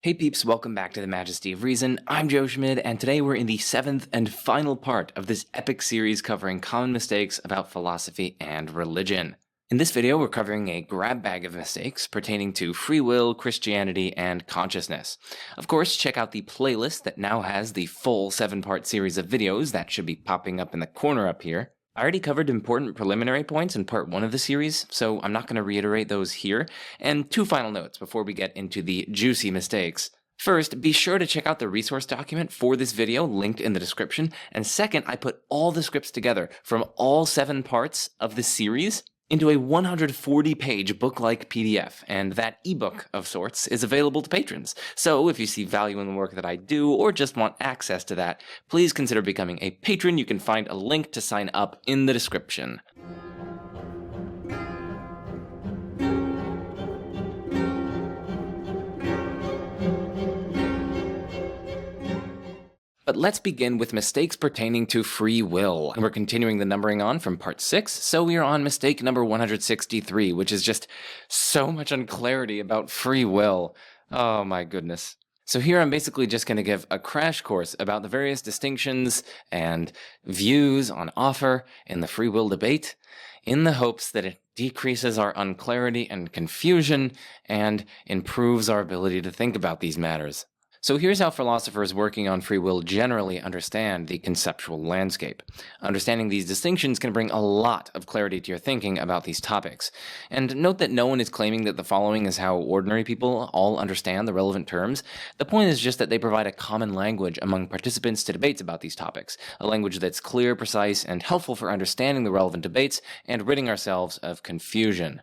Hey peeps, welcome back to the Majesty of Reason. I'm Joe Schmid, and today we're in the 7th and final part of this epic series covering common mistakes about philosophy and religion. In this video, we're covering a grab bag of mistakes pertaining to free will, Christianity, and consciousness. Of course, check out the playlist that now has the full 7-part series of videos that should be popping up in the corner up here. I already covered important preliminary points in part 1 of the series, so I'm not going to reiterate those here. And 2 final notes before we get into the juicy mistakes. First, be sure to check out the resource document for this video linked in the description. And second, I put all the scripts together from all 7 parts of this series into a 140-page book-like PDF, and that ebook of sorts is available to patrons. So if you see value in the work that I do, or just want access to that, please consider becoming a patron. You can find a link to sign up in the description. But let's begin with mistakes pertaining to free will. And we're continuing the numbering on from part 6, so we are on mistake number 163, which is just so much unclarity about free will. Oh my goodness. So here I'm basically just going to give a crash course about the various distinctions and views on offer in the free will debate, in the hopes that it decreases our unclarity and confusion and improves our ability to think about these matters. So here's how philosophers working on free will generally understand the conceptual landscape. Understanding these distinctions can bring a lot of clarity to your thinking about these topics. And note that no one is claiming that the following is how ordinary people all understand the relevant terms. The point is just that they provide a common language among participants to debates about these topics, a language that's clear, precise, and helpful for understanding the relevant debates and ridding ourselves of confusion.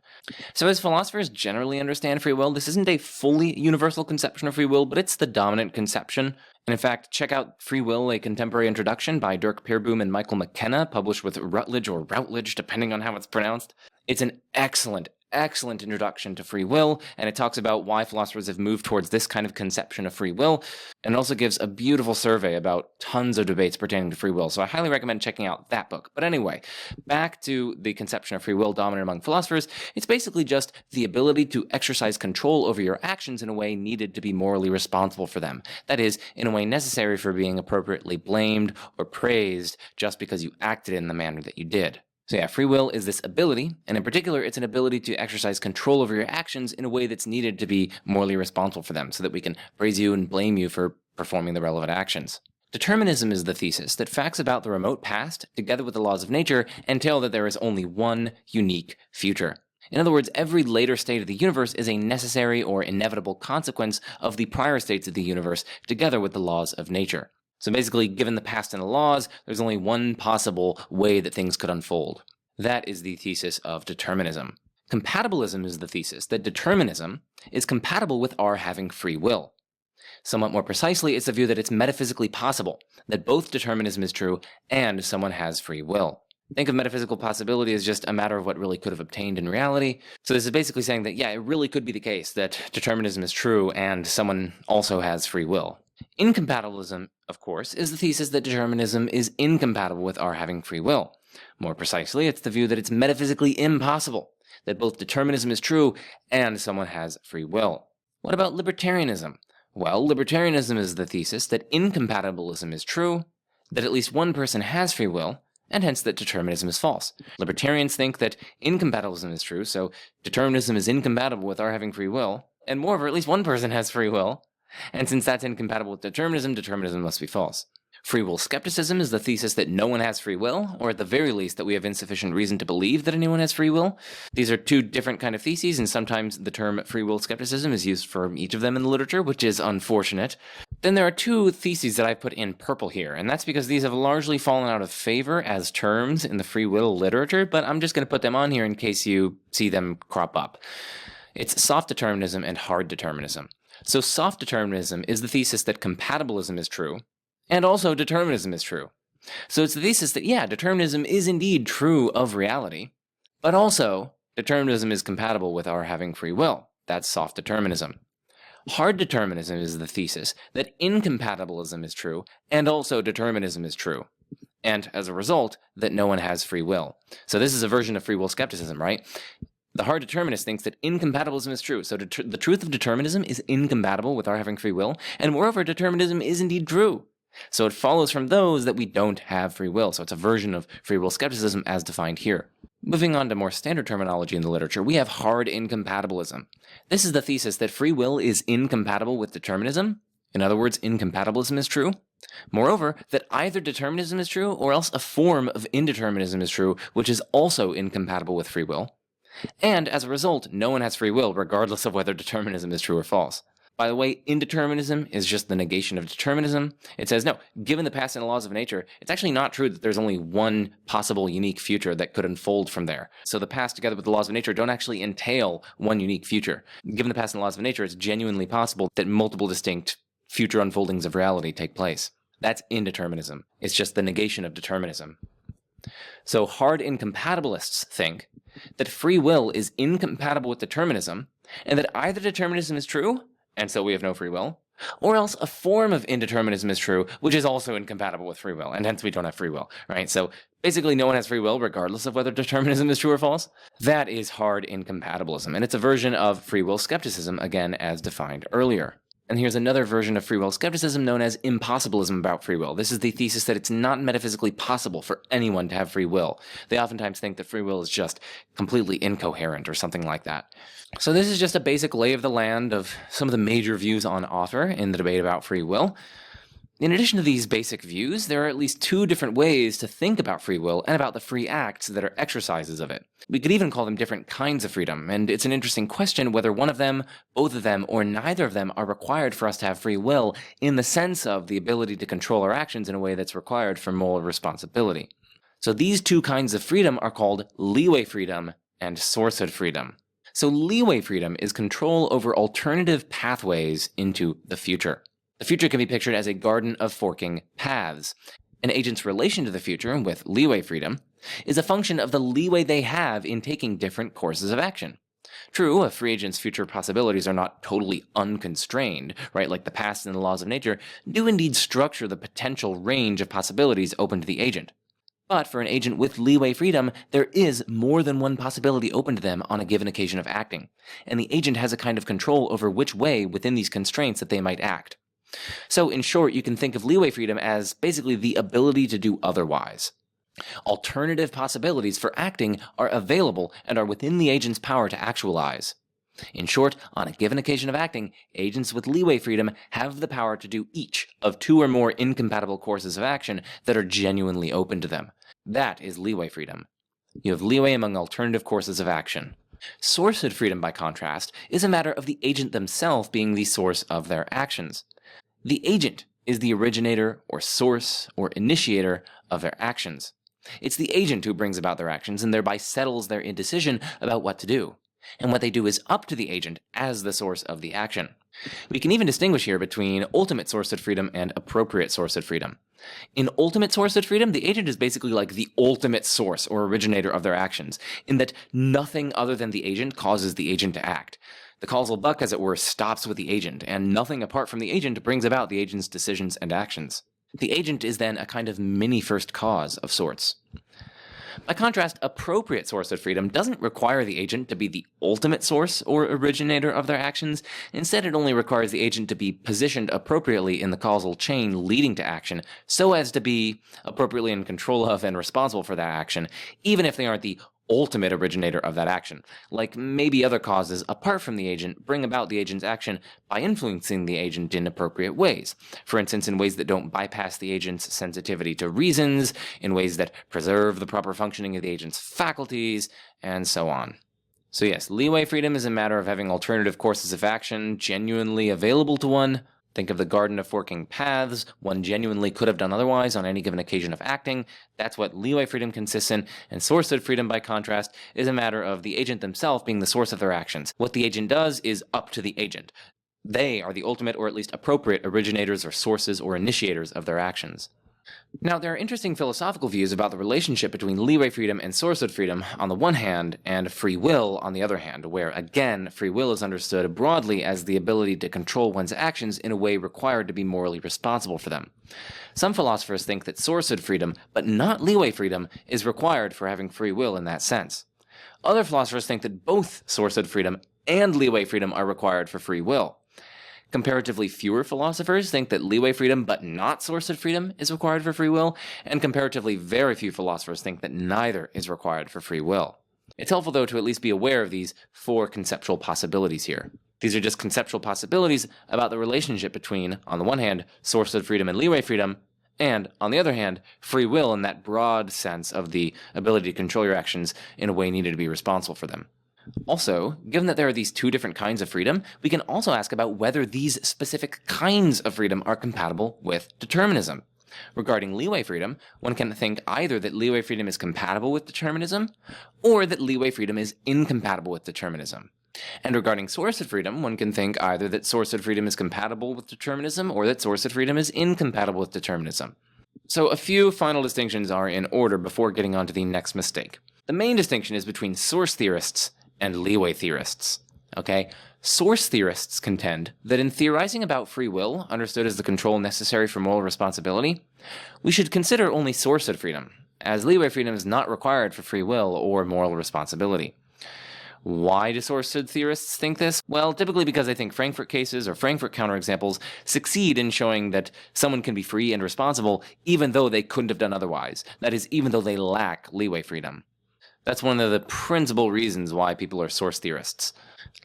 So as philosophers generally understand free will, this isn't a fully universal conception of free will, but it's the dominant conception. And in fact, check out Free Will, A Contemporary Introduction by Dirk Peerboom and Michael McKenna, published with Routledge or Routledge, depending on how it's pronounced. It's an excellent introduction to free will, and it talks about why philosophers have moved towards this kind of conception of free will, and also gives a beautiful survey about tons of debates pertaining to free will. So I highly recommend checking out that book. But anyway, back to the conception of free will dominant among philosophers. It's basically just the ability to exercise control over your actions in a way needed to be morally responsible for them. That is, in a way necessary for being appropriately blamed or praised just because you acted in the manner that you did. So yeah, free will is this ability, and in particular, it's an ability to exercise control over your actions in a way that's needed to be morally responsible for them, so that we can praise you and blame you for performing the relevant actions. Determinism is the thesis that facts about the remote past, together with the laws of nature, entail that there is only one unique future. In other words, every later state of the universe is a necessary or inevitable consequence of the prior states of the universe, together with the laws of nature. So basically, given the past and the laws, there's only one possible way that things could unfold. That is the thesis of determinism. Compatibilism is the thesis that determinism is compatible with our having free will. Somewhat more precisely, it's the view that it's metaphysically possible that both determinism is true and someone has free will. Think of metaphysical possibility as just a matter of what really could have obtained in reality. So this is basically saying that, yeah, it really could be the case that determinism is true and someone also has free will. Incompatibilism, of course, is the thesis that determinism is incompatible with our having free will. More precisely, it's the view that it's metaphysically impossible that both determinism is true and someone has free will. What about libertarianism? Well, libertarianism is the thesis that incompatibilism is true, that at least one person has free will, and hence that determinism is false. Libertarians think that incompatibilism is true, so determinism is incompatible with our having free will, and moreover, at least one person has free will. And since that's incompatible with determinism, determinism must be false. Free will skepticism is the thesis that no one has free will, or at the very least that we have insufficient reason to believe that anyone has free will. These are two different kind of theses, and sometimes the term free will skepticism is used for each of them in the literature, which is unfortunate. Then there are 2 theses that I put in purple here, and that's because these have largely fallen out of favor as terms in the free will literature, but I'm just going to put them on here in case you see them crop up. It's soft determinism and hard determinism. So soft determinism is the thesis that compatibilism is true, and also determinism is true. So it's the thesis that, yeah, determinism is indeed true of reality, but also determinism is compatible with our having free will. That's soft determinism. Hard determinism is the thesis that incompatibilism is true, and also determinism is true. And as a result, that no one has free will. So this is a version of free will skepticism, right? The hard determinist thinks that incompatibilism is true, so the truth of determinism is incompatible with our having free will, and moreover, determinism is indeed true. So it follows from those that we don't have free will, so it's a version of free will skepticism as defined here. Moving on to more standard terminology in the literature, we have hard incompatibilism. This is the thesis that free will is incompatible with determinism. In other words, incompatibilism is true. Moreover, that either determinism is true or else a form of indeterminism is true, which is also incompatible with free will. And as a result, no one has free will regardless of whether determinism is true or false. By the way, indeterminism is just the negation of determinism. It says, no, given the past and the laws of nature, it's actually not true that there's only one possible unique future that could unfold from there. So the past together with the laws of nature don't actually entail one unique future. Given the past and the laws of nature, it's genuinely possible that multiple distinct future unfoldings of reality take place. That's indeterminism. It's just the negation of determinism. So hard incompatibilists think that free will is incompatible with determinism, and that either determinism is true, and so we have no free will, or else a form of indeterminism is true, which is also incompatible with free will, and hence we don't have free will, right? So basically no one has free will regardless of whether determinism is true or false. That is hard incompatibilism, and it's a version of free will skepticism, again as defined earlier. And here's another version of free will skepticism known as impossibilism about free will. This is the thesis that it's not metaphysically possible for anyone to have free will. They oftentimes think that free will is just completely incoherent or something like that. So this is just a basic lay of the land of some of the major views on offer in the debate about free will. In addition to these basic views, there are at least two different ways to think about free will and about the free acts that are exercises of it. We could even call them different kinds of freedom, and it's an interesting question whether one of them, both of them, or neither of them are required for us to have free will in the sense of the ability to control our actions in a way that's required for moral responsibility. So these two kinds of freedom are called leeway freedom and sourced freedom. So leeway freedom is control over alternative pathways into the future. The future can be pictured as a garden of forking paths. An agent's relation to the future, with leeway freedom, is a function of the leeway they have in taking different courses of action. True, a free agent's future possibilities are not totally unconstrained, right? Like the past and the laws of nature do indeed structure the potential range of possibilities open to the agent. But for an agent with leeway freedom, there is more than one possibility open to them on a given occasion of acting, and the agent has a kind of control over which way within these constraints that they might act. So in short, you can think of leeway freedom as basically the ability to do otherwise. Alternative possibilities for acting are available and are within the agent's power to actualize. In short, on a given occasion of acting, agents with leeway freedom have the power to do each of two or more incompatible courses of action that are genuinely open to them. That is leeway freedom. You have leeway among alternative courses of action. Sourced freedom, by contrast, is a matter of the agent themselves being the source of their actions. The agent is the originator or source or initiator of their actions. It's the agent who brings about their actions and thereby settles their indecision about what to do. And what they do is up to the agent as the source of the action. We can even distinguish here between ultimate sourced freedom and appropriate sourced freedom. In ultimate sourced freedom, the agent is basically like the ultimate source or originator of their actions, in that nothing other than the agent causes the agent to act. The causal buck, as it were, stops with the agent, and nothing apart from the agent brings about the agent's decisions and actions. The agent is then a kind of mini-first cause of sorts. By contrast, appropriate sourced freedom doesn't require the agent to be the ultimate source or originator of their actions. Instead, it only requires the agent to be positioned appropriately in the causal chain leading to action, so as to be appropriately in control of and responsible for that action, even if they aren't the ultimate originator of that action. Like maybe other causes apart from the agent bring about the agent's action by influencing the agent in appropriate ways. For instance, in ways that don't bypass the agent's sensitivity to reasons, in ways that preserve the proper functioning of the agent's faculties, and so on. So yes, leeway freedom is a matter of having alternative courses of action genuinely available to one. Think of the garden of forking paths one genuinely could have done otherwise on any given occasion of acting. That's what leeway freedom consists in, and sourced freedom, by contrast, is a matter of the agent themselves being the source of their actions. What the agent does is up to the agent. They are the ultimate or at least appropriate originators or sources or initiators of their actions. Now, there are interesting philosophical views about the relationship between leeway freedom and sourced freedom on the one hand, and free will on the other hand, where, again, free will is understood broadly as the ability to control one's actions in a way required to be morally responsible for them. Some philosophers think that sourced freedom, but not leeway freedom, is required for having free will in that sense. Other philosophers think that both sourced freedom and leeway freedom are required for free will. Comparatively fewer philosophers think that leeway freedom but not sourced freedom is required for free will, and comparatively very few philosophers think that neither is required for free will. It's helpful, though, to at least be aware of these 4 conceptual possibilities here. These are just conceptual possibilities about the relationship between, on the one hand, sourced freedom and leeway freedom, and, on the other hand, free will in that broad sense of the ability to control your actions in a way needed to be responsible for them. Also, given that there are these 2 different kinds of freedom, we can also ask about whether these specific kinds of freedom are compatible with determinism. Regarding leeway freedom, one can think either that leeway freedom is compatible with determinism, or that leeway freedom is incompatible with determinism. And regarding sourced freedom, one can think either that sourced freedom is compatible with determinism, or that sourced freedom is incompatible with determinism. So a few final distinctions are in order before getting on to the next mistake. The main distinction is between source theorists and leeway theorists. Okay? Source theorists contend that in theorizing about free will, understood as the control necessary for moral responsibility, we should consider only sourced freedom, as leeway freedom is not required for free will or moral responsibility. Why do sourced theorists think this? Well, typically because they think Frankfurt cases or Frankfurt counterexamples succeed in showing that someone can be free and responsible even though they couldn't have done otherwise. That is, even though they lack leeway freedom. That's one of the principal reasons why people are source theorists.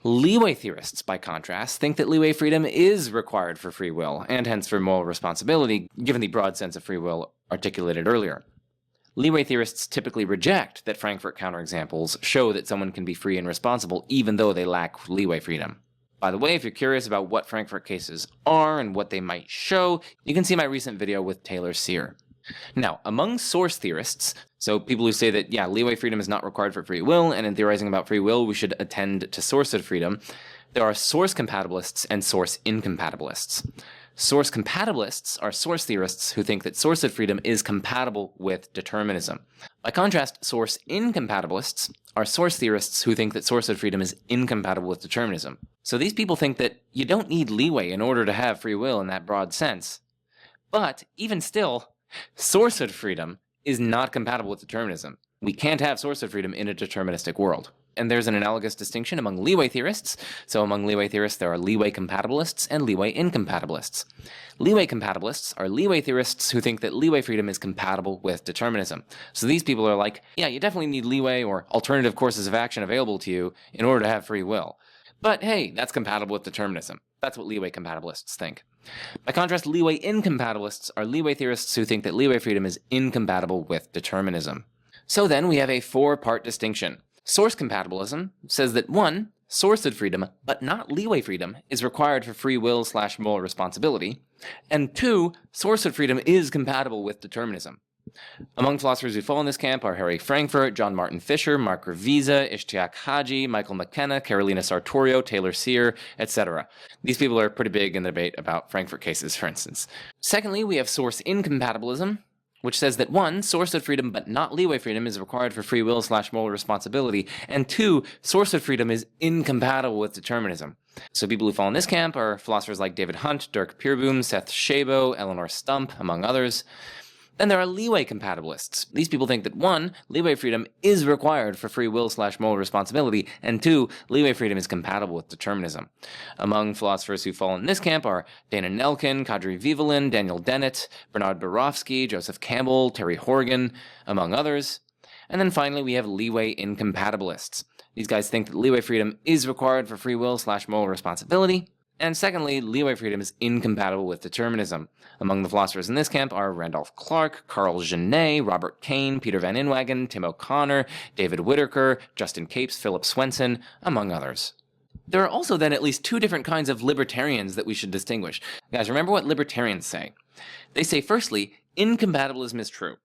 Leeway theorists, by contrast, think that leeway freedom is required for free will, and hence for moral responsibility, given the broad sense of free will articulated earlier. Leeway theorists typically reject that Frankfurt counterexamples show that someone can be free and responsible even though they lack leeway freedom. By the way, if you're curious about what Frankfurt cases are and what they might show, you can see my recent video with Taylor Sear. Now, among source theorists, so people who say that, leeway freedom is not required for free will, and in theorizing about free will, we should attend to sourced freedom, there are source compatibilists and source incompatibilists. Source compatibilists are source theorists who think that sourced freedom is compatible with determinism. By contrast, source incompatibilists are source theorists who think that sourced freedom is incompatible with determinism. So these people think that you don't need leeway in order to have free will in that broad sense. But even still, sourced freedom is not compatible with determinism. We can't have sourced freedom in a deterministic world. And there's an analogous distinction among leeway theorists. So among leeway theorists, there are leeway compatibilists and leeway incompatibilists. Leeway compatibilists are leeway theorists who think that leeway freedom is compatible with determinism. So these people are like, you definitely need leeway or alternative courses of action available to you in order to have free will. But hey, that's compatible with determinism. That's what leeway compatibilists think. By contrast, leeway incompatibilists are leeway theorists who think that leeway freedom is incompatible with determinism. So then we have a 4-part distinction. Source compatibilism says that 1, sourced freedom, but not leeway freedom, is required for free will/moral responsibility, and 2, sourced freedom is compatible with determinism. Among philosophers who fall in this camp are Harry Frankfurt, John Martin Fisher, Mark Revisa, Ishtiaq Haji, Michael McKenna, Carolina Sartorio, Taylor Sear, etc. These people are pretty big in the debate about Frankfurt cases, for instance. Secondly, we have source incompatibilism, which says that 1, sourced freedom but not leeway freedom is required for free will/moral responsibility, and 2, sourced freedom is incompatible with determinism. So people who fall in this camp are philosophers like David Hunt, Dirk Pierboom, Seth Szabo, Eleanor Stump, among others. Then there are leeway compatibilists. These people think that 1, leeway freedom is required for free will/moral responsibility, and 2, leeway freedom is compatible with determinism. Among philosophers who fall in this camp are Dana Nelkin, Kadri Vivalin, Daniel Dennett, Bernard Borofsky, Joseph Campbell, Terry Horgan, among others. And then finally we have leeway incompatibilists. These guys think that leeway freedom is required for free will/moral responsibility, and secondly, leeway freedom is incompatible with determinism. Among the philosophers in this camp are Randolph Clark, Carl Genet, Robert Kane, Peter Van Inwagen, Tim O'Connor, David Whitaker, Justin Capes, Philip Swenson, among others. There are also then at least 2 different kinds of libertarians that we should distinguish. Guys, remember what libertarians say. They say, firstly, incompatibilism is true.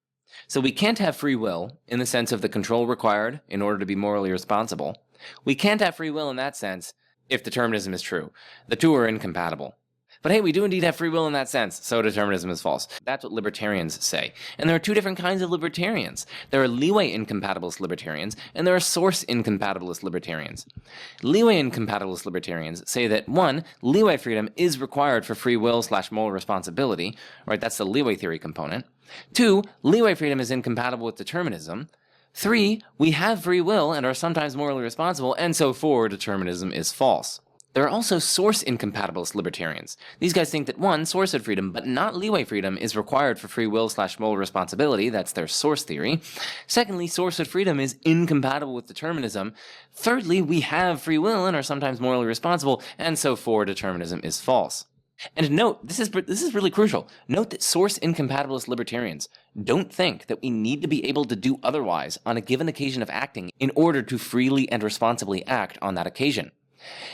So we can't have free will in the sense of the control required in order to be morally responsible. We can't have free will in that sense if determinism is true. The 2 are incompatible. But hey, we do indeed have free will in that sense, so determinism is false. That's what libertarians say. And there are 2 different kinds of libertarians. There are leeway incompatibilist libertarians, and there are source incompatibilist libertarians. Leeway incompatibilist libertarians say that 1, leeway freedom is required for free will/moral responsibility, right? That's the leeway theory component. 2, leeway freedom is incompatible with determinism. 3, we have free will and are sometimes morally responsible, and so 4, determinism is false. There are also source incompatibilist libertarians. These guys think that 1, source-ed freedom, but not leeway freedom, is required for free will/moral responsibility. That's their source theory. Secondly, source-ed freedom is incompatible with determinism. Thirdly, we have free will and are sometimes morally responsible, and so 4, determinism is false. And note, this is really crucial. Note that source incompatibilist libertarians don't think that we need to be able to do otherwise on a given occasion of acting in order to freely and responsibly act on that occasion.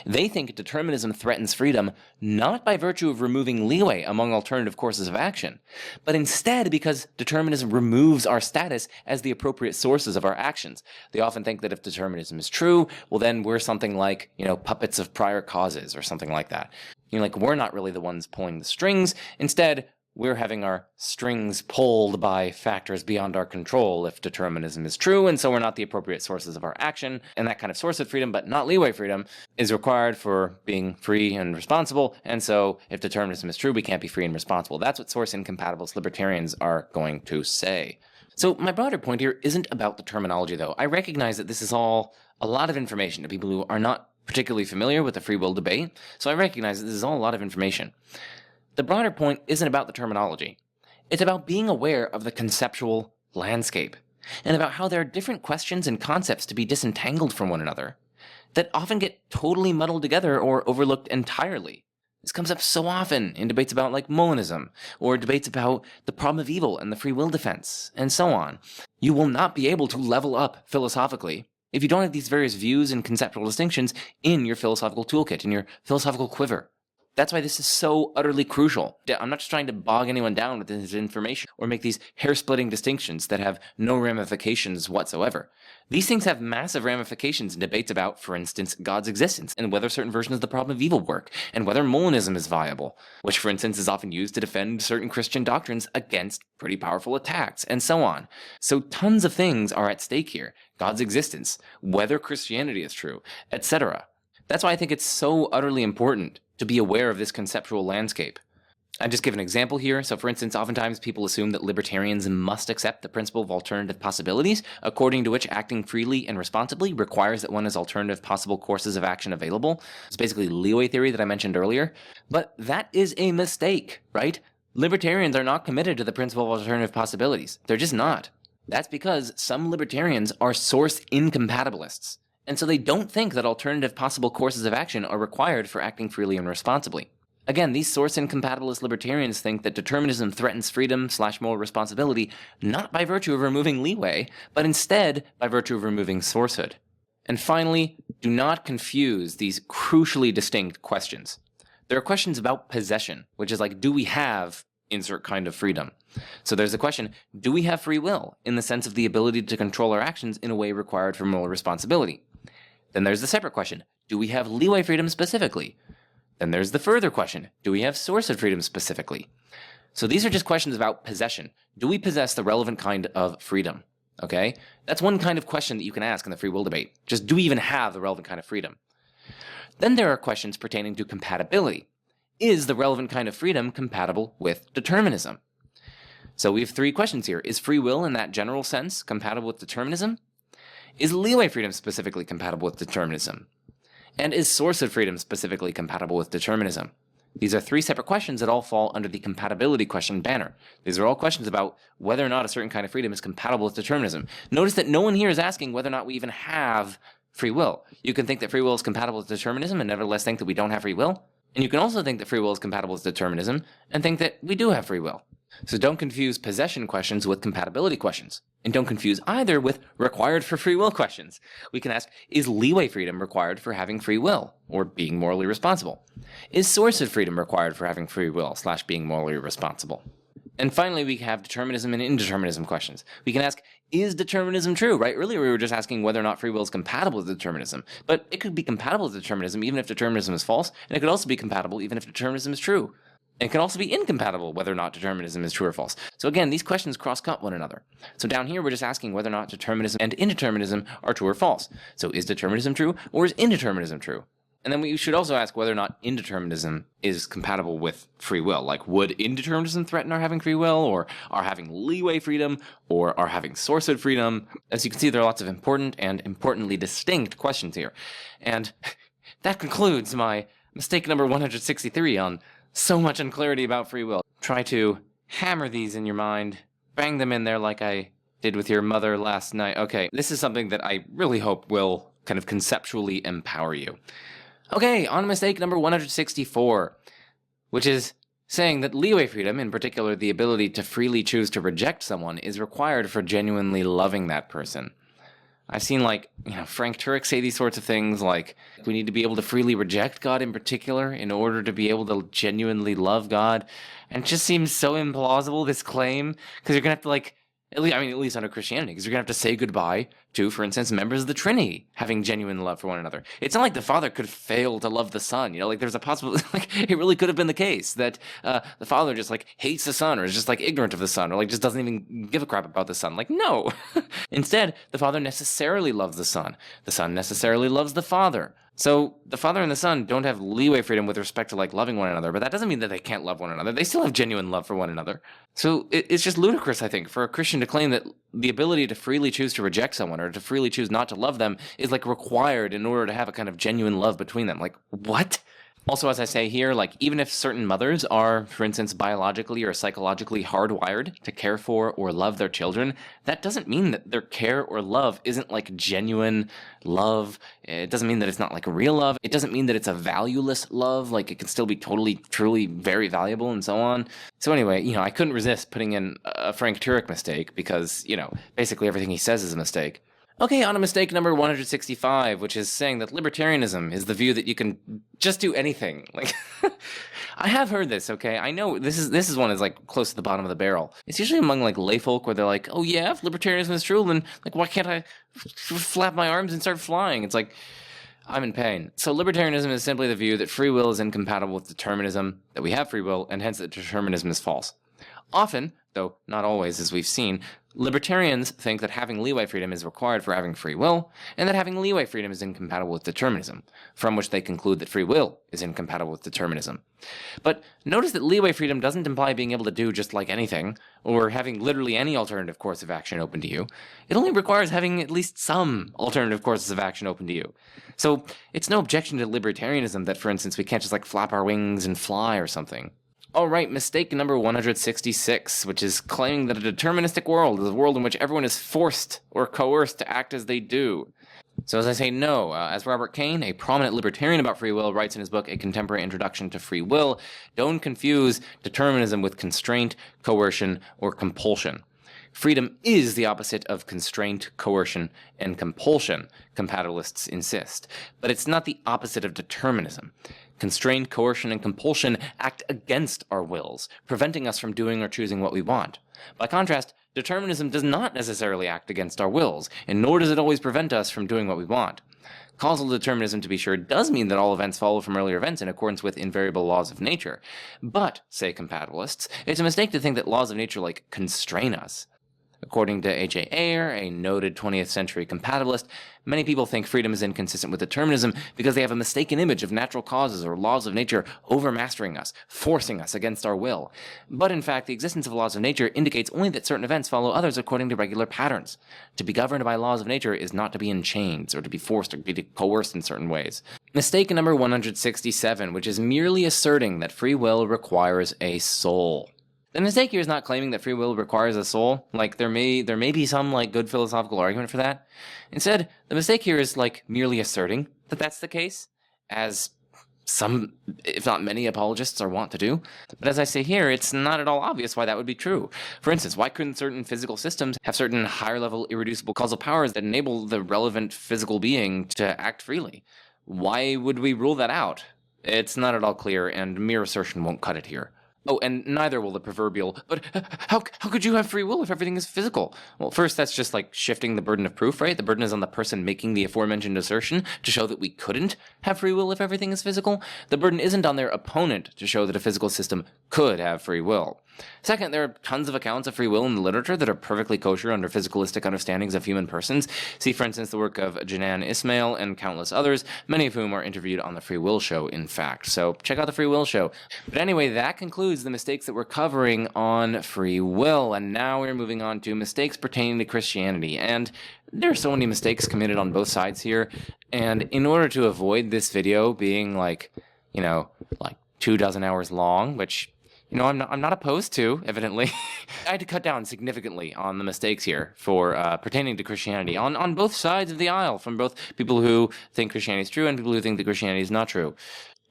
They think determinism threatens freedom not by virtue of removing leeway among alternative courses of action, but instead because determinism removes our status as the appropriate sources of our actions. They often think that if determinism is true, well then we're something like, puppets of prior causes or something like that. Like we're not really the ones pulling the strings. Instead, we're having our strings pulled by factors beyond our control if determinism is true, and so we're not the appropriate sources of our action. And that kind of source of freedom, but not leeway freedom, is required for being free and responsible, and so if determinism is true, we can't be free and responsible. That's what source incompatibilist libertarians are going to say. So my broader point here isn't about the terminology, though. I recognize that this is all a lot of information to people who are not particularly familiar with the free will debate, so I recognize that this is all a lot of information. The broader point isn't about the terminology. It's about being aware of the conceptual landscape, and about how there are different questions and concepts to be disentangled from one another that often get totally muddled together or overlooked entirely. This comes up so often in debates about Molinism, or debates about the problem of evil and the free will defense, and so on. You will not be able to level up philosophically if you don't have these various views and conceptual distinctions in your philosophical toolkit, in your philosophical quiver. That's why this is so utterly crucial. I'm not just trying to bog anyone down with this information or make these hair-splitting distinctions that have no ramifications whatsoever. These things have massive ramifications in debates about, for instance, God's existence, and whether certain versions of the problem of evil work, and whether Molinism is viable, which, for instance, is often used to defend certain Christian doctrines against pretty powerful attacks, and so on. So tons of things are at stake here. God's existence, whether Christianity is true, etc. That's why I think it's so utterly important to be aware of this conceptual landscape. I just give an example here. So for instance, oftentimes people assume that libertarians must accept the principle of alternative possibilities, according to which acting freely and responsibly requires that one has alternative possible courses of action available. It's basically leeway theory that I mentioned earlier. But that is a mistake, right? Libertarians are not committed to the principle of alternative possibilities. They're just not. That's because some libertarians are source incompatibilists. And so they don't think that alternative possible courses of action are required for acting freely and responsibly. Again, these source incompatibilist libertarians think that determinism threatens freedom/moral responsibility not by virtue of removing leeway, but instead by virtue of removing sourcehood. And finally, do not confuse these crucially distinct questions. There are questions about possession, which is like, do we have insert kind of freedom? So there's a question, do we have free will in the sense of the ability to control our actions in a way required for moral responsibility? Then there's the separate question, do we have leeway freedom specifically? Then there's the further question, do we have source-ed freedom specifically? So these are just questions about possession. Do we possess the relevant kind of freedom? Okay? That's one kind of question that you can ask in the free will debate. Just do we even have the relevant kind of freedom? Then there are questions pertaining to compatibility. Is the relevant kind of freedom compatible with determinism? So we have three questions here. Is free will in that general sense compatible with determinism? Is leeway freedom specifically compatible with determinism? And is source-ed freedom specifically compatible with determinism? These are three separate questions that all fall under the compatibility question banner. These are all questions about whether or not a certain kind of freedom is compatible with determinism. Notice that no one here is asking whether or not we even have free will. You can think that free will is compatible with determinism and nevertheless think that we don't have free will. And you can also think that free will is compatible with determinism and think that we do have free will. So don't confuse possession questions with compatibility questions. And don't confuse either with required for free will questions. We can ask, is leeway freedom required for having free will or being morally responsible? Is source-ed freedom required for having free will/being morally responsible? And finally, we have determinism and indeterminism questions. We can ask, is determinism true, right? Earlier we were just asking whether or not free will is compatible with determinism, but it could be compatible with determinism even if determinism is false, and it could also be compatible even if determinism is true. And it can also be incompatible whether or not determinism is true or false. So again, these questions cross-cut one another. So down here, we're just asking whether or not determinism and indeterminism are true or false. So is determinism true or is indeterminism true? And then we should also ask whether or not indeterminism is compatible with free will. Like, would indeterminism threaten our having free will, or our having leeway freedom, or our having sourced freedom? As you can see, there are lots of important and importantly distinct questions here. And that concludes my mistake number 163 on so much unclarity about free will. Try to hammer these in your mind, bang them in there like I did with your mother last night. Okay, this is something that I really hope will kind of conceptually empower you. Okay, on mistake number 164, which is saying that leeway freedom, in particular the ability to freely choose to reject someone, is required for genuinely loving that person. I've seen, like, Frank Turek say these sorts of things, like, we need to be able to freely reject God in particular in order to be able to genuinely love God. And it just seems so implausible, this claim, because you're going to have to, like, at least under Christianity, because you're going to have to say goodbye to, for instance, members of the Trinity having genuine love for one another. It's not like the Father could fail to love the Son, like, there's a possibility, like, it really could have been the case that the Father just, like, hates the Son, or is just, like, ignorant of the Son, or, like, just doesn't even give a crap about the Son. Like, no. Instead, the Father necessarily loves the Son necessarily loves the Father. So the Father and the Son don't have leeway freedom with respect to, like, loving one another, but that doesn't mean that they can't love one another. They still have genuine love for one another. So it's just ludicrous, I think, for a Christian to claim that the ability to freely choose to reject someone or to freely choose not to love them is, like, required in order to have a kind of genuine love between them. Like, what? Also, as I say here, like, even if certain mothers are, for instance, biologically or psychologically hardwired to care for or love their children, that doesn't mean that their care or love isn't, like, genuine love. It doesn't mean that it's not, like, real love. It doesn't mean that it's a valueless love. Like, it can still be totally, truly very valuable and so on. So anyway, I couldn't resist putting in a Frank Turek mistake because, basically everything he says is a mistake. Okay, on to mistake number 165, which is saying that libertarianism is the view that you can just do anything. Like, I have heard this, okay? I know this is one that's, like, close to the bottom of the barrel. It's usually among, like, lay folk where they're like, oh yeah, if libertarianism is true, then, like, why can't I flap my arms and start flying? It's like, I'm in pain. So libertarianism is simply the view that free will is incompatible with determinism, that we have free will, and hence that determinism is false. Often, though not always as we've seen, libertarians think that having leeway freedom is required for having free will, and that having leeway freedom is incompatible with determinism, from which they conclude that free will is incompatible with determinism. But notice that leeway freedom doesn't imply being able to do just like anything, or having literally any alternative course of action open to you. It only requires having at least some alternative courses of action open to you. So it's no objection to libertarianism that, for instance, we can't just, like, flap our wings and fly or something. All right, mistake number 166, which is claiming that a deterministic world is a world in which everyone is forced or coerced to act as they do. So as I say, no. As Robert Kane, a prominent libertarian about free will, writes in his book, A Contemporary Introduction to Free Will, don't confuse determinism with constraint, coercion, or compulsion. Freedom is the opposite of constraint, coercion, and compulsion, compatibilists insist. But it's not the opposite of determinism. Constraint, coercion, and compulsion act against our wills, preventing us from doing or choosing what we want. By contrast, determinism does not necessarily act against our wills, and nor does it always prevent us from doing what we want. Causal determinism, to be sure, does mean that all events follow from earlier events in accordance with invariable laws of nature. But, say compatibilists, it's a mistake to think that laws of nature, like, constrain us. According to H.A. Ayer, a noted 20th century compatibilist, many people think freedom is inconsistent with determinism because they have a mistaken image of natural causes or laws of nature overmastering us, forcing us against our will. But in fact, the existence of laws of nature indicates only that certain events follow others according to regular patterns. To be governed by laws of nature is not to be in chains or to be forced or be coerced in certain ways. Mistake number 167, which is merely asserting that free will requires a soul. The mistake here is not claiming that free will requires a soul. Like, there may be some, like, good philosophical argument for that. Instead, the mistake here is, like, merely asserting that that's the case, as some, if not many, apologists are wont to do. But as I say here, it's not at all obvious why that would be true. For instance, why couldn't certain physical systems have certain higher-level irreducible causal powers that enable the relevant physical being to act freely? Why would we rule that out? It's not at all clear, and mere assertion won't cut it here. Oh, and neither will the proverbial, but how could you have free will if everything is physical? Well, first, that's just like shifting the burden of proof, right? The burden is on the person making the aforementioned assertion to show that we couldn't have free will if everything is physical. The burden isn't on their opponent to show that a physical system could have free will. Second, there are tons of accounts of free will in the literature that are perfectly kosher under physicalistic understandings of human persons. See, for instance, the work of Janan Ismail and countless others, many of whom are interviewed on The Free Will Show, in fact. So check out The Free Will Show. But anyway, that concludes the mistakes that we're covering on free will. And now we're moving on to mistakes pertaining to Christianity. And there are so many mistakes committed on both sides here. And in order to avoid this video being like 24 hours long, which I'm not opposed to, evidently. I had to cut down significantly on the mistakes here for pertaining to Christianity on both sides of the aisle, from both people who think Christianity is true and people who think that Christianity is not true.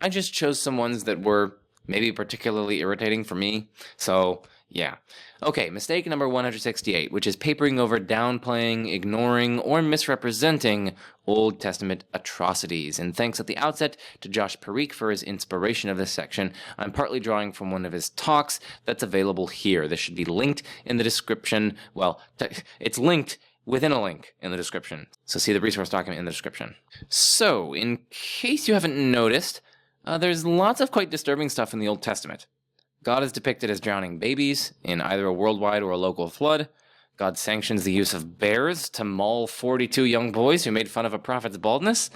I just chose some ones that were maybe particularly irritating for me, so yeah. Okay, mistake number 168, which is papering over, downplaying, ignoring, or misrepresenting Old Testament atrocities. And thanks at the outset to Josh Parikh for his inspiration of this section. I'm partly drawing from one of his talks that's available here. This should be linked in the description. Well, it's linked within a link in the description. So see the resource document in the description. So, in case you haven't noticed, there's lots of quite disturbing stuff in the Old Testament. God is depicted as drowning babies in either a worldwide or a local flood. God sanctions the use of bears to maul 42 young boys who made fun of a prophet's baldness.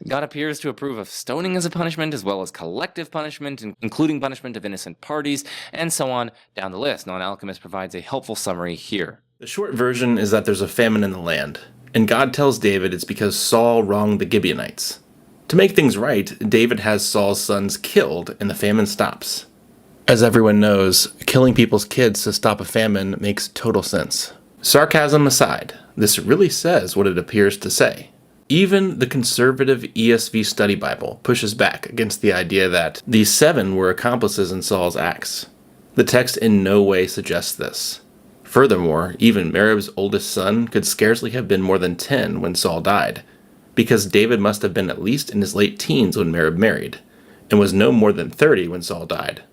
God appears to approve of stoning as a punishment, as well as collective punishment, including punishment of innocent parties, and so on down the list. Non-Alchemist provides a helpful summary here. The short version is that there's a famine in the land, and God tells David it's because Saul wronged the Gibeonites. To make things right, David has Saul's sons killed, and the famine stops. As everyone knows, killing people's kids to stop a famine makes total sense. Sarcasm aside, this really says what it appears to say. Even the conservative ESV Study Bible pushes back against the idea that these 7 were accomplices in Saul's acts. The text in no way suggests this. Furthermore, even Merib's oldest son could scarcely have been more than 10 when Saul died, because David must have been at least in his late teens when Merib married, and was no more than 30 when Saul died.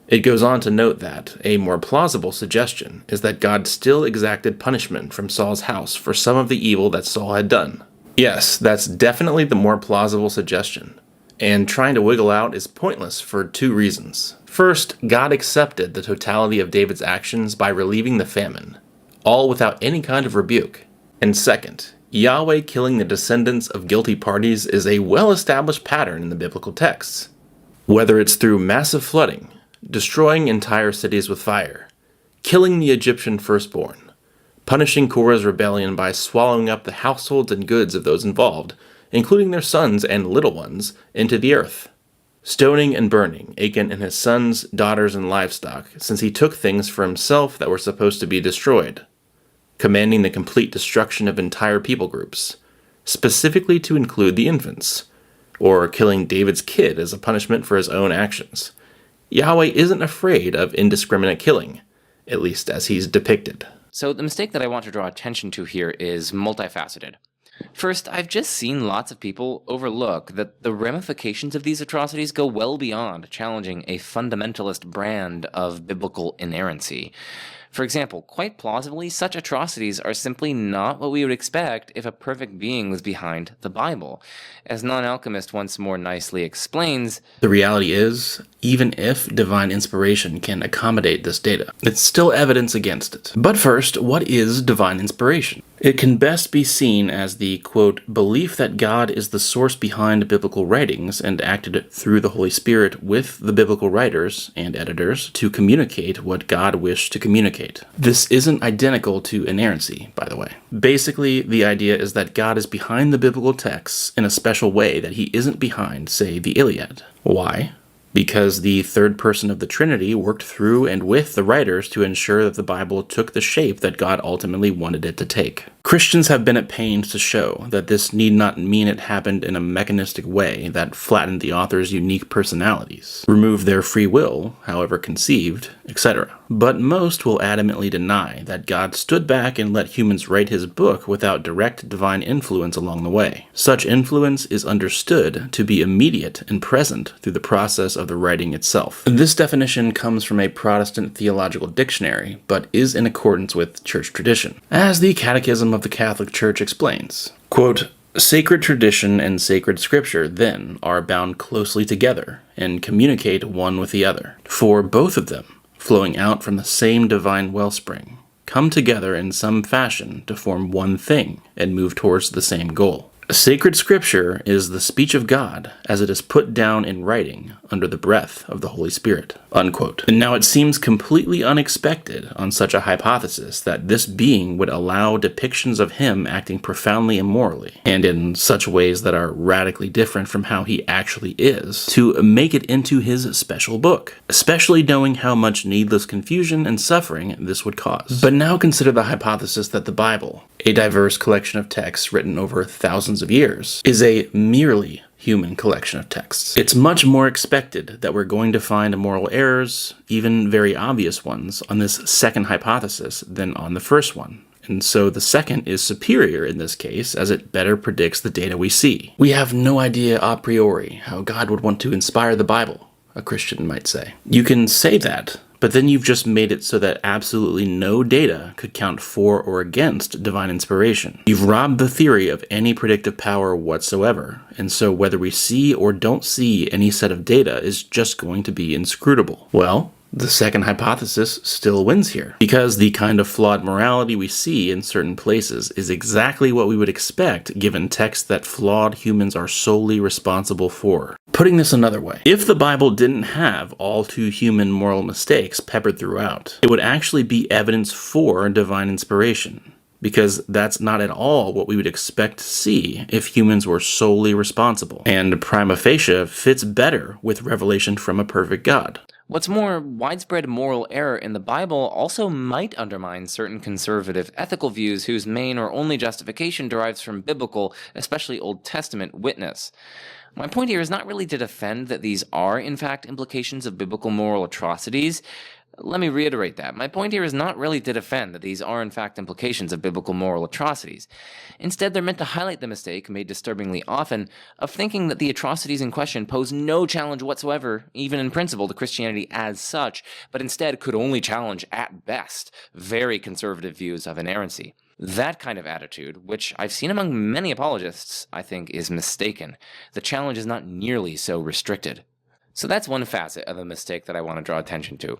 It goes on to note that a more plausible suggestion is that God still exacted punishment from Saul's house for some of the evil that Saul had done. Yes, that's definitely the more plausible suggestion, and trying to wiggle out is pointless for 2 reasons. First, God accepted the totality of David's actions by relieving the famine, all without any kind of rebuke. And second, Yahweh killing the descendants of guilty parties is a well-established pattern in the biblical texts. Whether it's through massive flooding, destroying entire cities with fire, killing the Egyptian firstborn, punishing Korah's rebellion by swallowing up the households and goods of those involved, including their sons and little ones, into the earth, stoning and burning Achan and his sons, daughters, and livestock, since he took things for himself that were supposed to be destroyed, commanding the complete destruction of entire people groups, specifically to include the infants, or killing David's kid as a punishment for his own actions. Yahweh isn't afraid of indiscriminate killing, at least as he's depicted. So the mistake that I want to draw attention to here is multifaceted. First, I've just seen lots of people overlook that the ramifications of these atrocities go well beyond challenging a fundamentalist brand of biblical inerrancy. For example, quite plausibly, such atrocities are simply not what we would expect if a perfect being was behind the Bible. As Non-Alchemist once more nicely explains, the reality is, even if divine inspiration can accommodate this data, it's still evidence against it. But first, what is divine inspiration? It can best be seen as the, quote, belief that God is the source behind biblical writings and acted through the Holy Spirit with the biblical writers and editors to communicate what God wished to communicate. This isn't identical to inerrancy, by the way. Basically, the idea is that God is behind the biblical texts in a special way that he isn't behind, say, the Iliad. Why? Because the third person of the Trinity worked through and with the writers to ensure that the Bible took the shape that God ultimately wanted it to take. Christians have been at pains to show that this need not mean it happened in a mechanistic way that flattened the author's unique personalities, removed their free will, however conceived, etc. But most will adamantly deny that God stood back and let humans write his book without direct divine influence along the way. Such influence is understood to be immediate and present through the process of the writing itself. This definition comes from a Protestant theological dictionary, but is in accordance with church tradition. As the Catechism of the Catholic Church explains, quote, sacred tradition and sacred scripture, then, are bound closely together and communicate one with the other. For both of them flowing out from the same divine wellspring, come together in some fashion to form one thing and move towards the same goal. Sacred Scripture is the speech of God as it is put down in writing under the breath of the Holy Spirit." Unquote. And now it seems completely unexpected on such a hypothesis that this being would allow depictions of him acting profoundly immorally, and in such ways that are radically different from how he actually is, to make it into his special book, especially knowing how much needless confusion and suffering this would cause. But now consider the hypothesis that the Bible, a diverse collection of texts written over thousands of years, is a merely human collection of texts. It's much more expected that we're going to find moral errors, even very obvious ones, on this second hypothesis than on the first one. And so the second is superior in this case, as it better predicts the data we see. We have no idea a priori how God would want to inspire the Bible, a Christian might say. You can say that, but then you've just made it so that absolutely no data could count for or against divine inspiration. You've robbed the theory of any predictive power whatsoever, and so whether we see or don't see any set of data is just going to be inscrutable. Well, the second hypothesis still wins here, because the kind of flawed morality we see in certain places is exactly what we would expect given texts that flawed humans are solely responsible for. Putting this another way, if the Bible didn't have all too human moral mistakes peppered throughout, it would actually be evidence for divine inspiration, because that's not at all what we would expect to see if humans were solely responsible, and prima facie fits better with revelation from a perfect God. What's more, widespread moral error in the Bible also might undermine certain conservative ethical views whose main or only justification derives from biblical, especially Old Testament, witness. My point here is not really to defend that these are, in fact, implications of biblical moral atrocities. Let me reiterate that. My point here is not really to defend that these are in fact implications of biblical moral atrocities. Instead, they're meant to highlight the mistake, made disturbingly often, of thinking that the atrocities in question pose no challenge whatsoever, even in principle, to Christianity as such, but instead could only challenge, at best, very conservative views of inerrancy. That kind of attitude, which I've seen among many apologists, I think is mistaken. The challenge is not nearly so restricted. So that's one facet of the mistake that I want to draw attention to.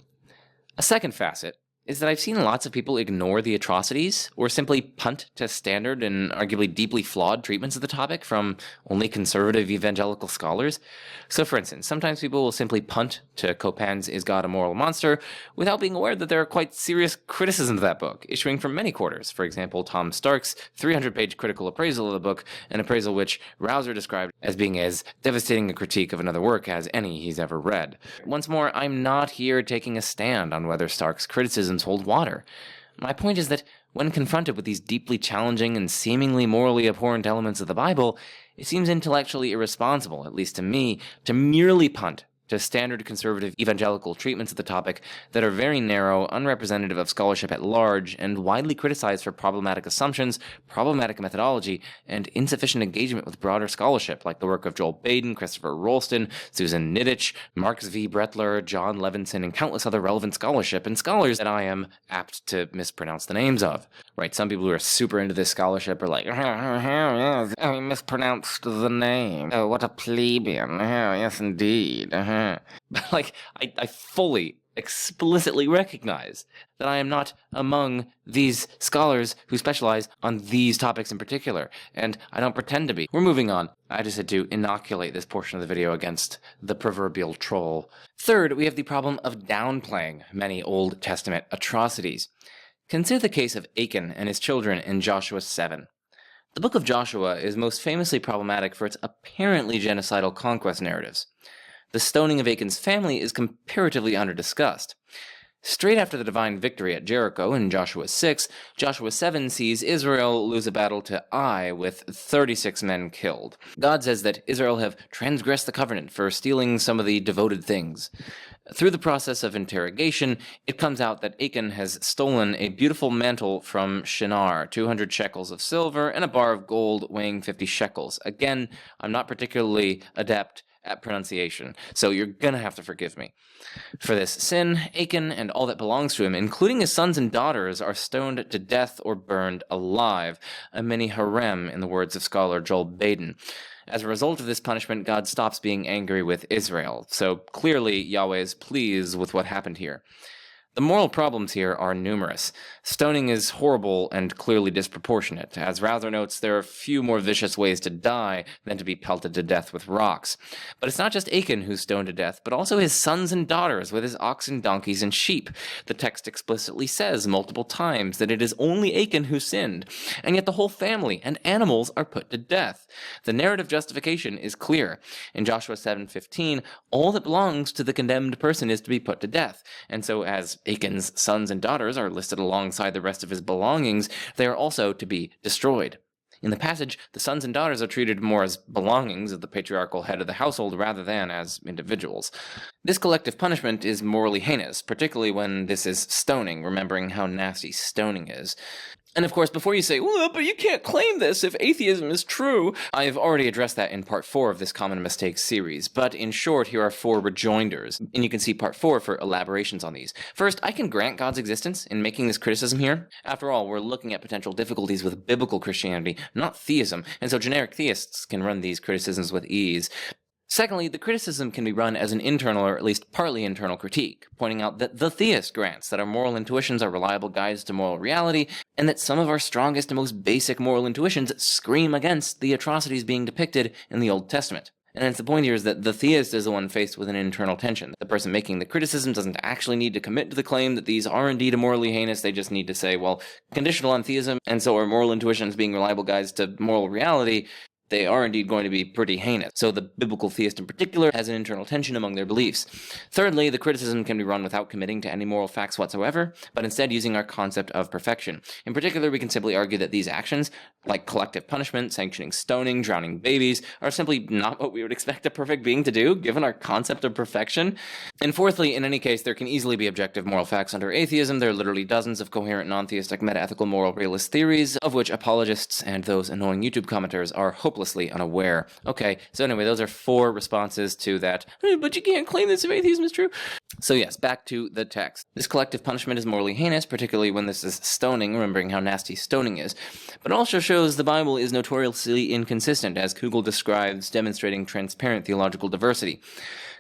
A second facet is that I've seen lots of people ignore the atrocities or simply punt to standard and arguably deeply flawed treatments of the topic from only conservative evangelical scholars. So for instance, sometimes people will simply punt to Copin's Is God a Moral Monster without being aware that there are quite serious criticisms of that book, issuing from many quarters. For example, Tom Stark's 300-page critical appraisal of the book, an appraisal which Rausser described as being as devastating a critique of another work as any he's ever read. Once more, I'm not here taking a stand on whether Stark's criticisms hold water. My point is that when confronted with these deeply challenging and seemingly morally abhorrent elements of the Bible, it seems intellectually irresponsible, at least to me, to merely punt to standard conservative evangelical treatments of the topic that are very narrow, unrepresentative of scholarship at large, and widely criticized for problematic assumptions, problematic methodology, and insufficient engagement with broader scholarship, like the work of Joel Baden, Christopher Rolston, Susan Niditch, Marcus V. Brettler, John Levinson, and countless other relevant scholarship, and scholars that I am apt to mispronounce the names of. Right, some people who are super into this scholarship are like, I mispronounced the name. Oh, what a plebeian. Yes, indeed. But I fully, explicitly recognize that I am not among these scholars who specialize on these topics in particular, and I don't pretend to be. We're moving on. I just had to inoculate this portion of the video against the proverbial troll. Third, we have the problem of downplaying many Old Testament atrocities. Consider the case of Achan and his children in Joshua 7. The book of Joshua is most famously problematic for its apparently genocidal conquest narratives. The stoning of Achan's family is comparatively under-discussed. Straight after the divine victory at Jericho in Joshua 6, Joshua 7 sees Israel lose a battle to Ai with 36 men killed. God says that Israel have transgressed the covenant for stealing some of the devoted things. Through the process of interrogation, it comes out that Achan has stolen a beautiful mantle from Shinar, 200 shekels of silver, and a bar of gold weighing 50 shekels. Again, I'm not particularly adept at pronunciation, so you're gonna have to forgive me. For this sin, Achan and all that belongs to him, including his sons and daughters, are stoned to death or burned alive, a mini harem in the words of scholar Joel Baden. As a result of this punishment, God stops being angry with Israel, so clearly Yahweh is pleased with what happened here. The moral problems here are numerous. Stoning is horrible and clearly disproportionate. As Rauther notes, there are few more vicious ways to die than to be pelted to death with rocks. But it's not just Achan who's stoned to death, but also his sons and daughters with his oxen, donkeys, and sheep. The text explicitly says multiple times that it is only Achan who sinned, and yet the whole family and animals are put to death. The narrative justification is clear. In Joshua 7:15, all that belongs to the condemned person is to be put to death, and so as Achan's sons and daughters are listed alongside the rest of his belongings, they are also to be destroyed. In the passage, the sons and daughters are treated more as belongings of the patriarchal head of the household rather than as individuals. This collective punishment is morally heinous, particularly when this is stoning, remembering how nasty stoning is. And of course, before you say, well, but you can't claim this if atheism is true, I've already addressed that in part 4 of this Common Mistakes series, but in short, here are 4 rejoinders, and you can see part 4 for elaborations on these. First, I can grant God's existence in making this criticism here. After all, we're looking at potential difficulties with biblical Christianity, not theism, and so generic theists can run these criticisms with ease. Secondly, the criticism can be run as an internal or at least partly internal critique, pointing out that the theist grants that our moral intuitions are reliable guides to moral reality, and that some of our strongest and most basic moral intuitions scream against the atrocities being depicted in the Old Testament. And hence the point here is that the theist is the one faced with an internal tension. The person making the criticism doesn't actually need to commit to the claim that these are indeed morally heinous, they just need to say, well, conditional on theism, and so our moral intuitions being reliable guides to moral reality, they are indeed going to be pretty heinous. So the biblical theist in particular has an internal tension among their beliefs. Thirdly, the criticism can be run without committing to any moral facts whatsoever, but instead using our concept of perfection. In particular, we can simply argue that these actions, like collective punishment, sanctioning stoning, drowning babies, are simply not what we would expect a perfect being to do, given our concept of perfection. And fourthly, in any case, there can easily be objective moral facts under atheism. There are literally dozens of coherent non-theistic meta-ethical moral realist theories, of which apologists and those annoying YouTube commenters are hopelessly unaware. Okay, so anyway, those are 4 responses to that, but you can't claim this if atheism is true. So yes, back to the text. This collective punishment is morally heinous, particularly when this is stoning, remembering how nasty stoning is. But it also shows the Bible is notoriously inconsistent, as Kugel describes, demonstrating transparent theological diversity.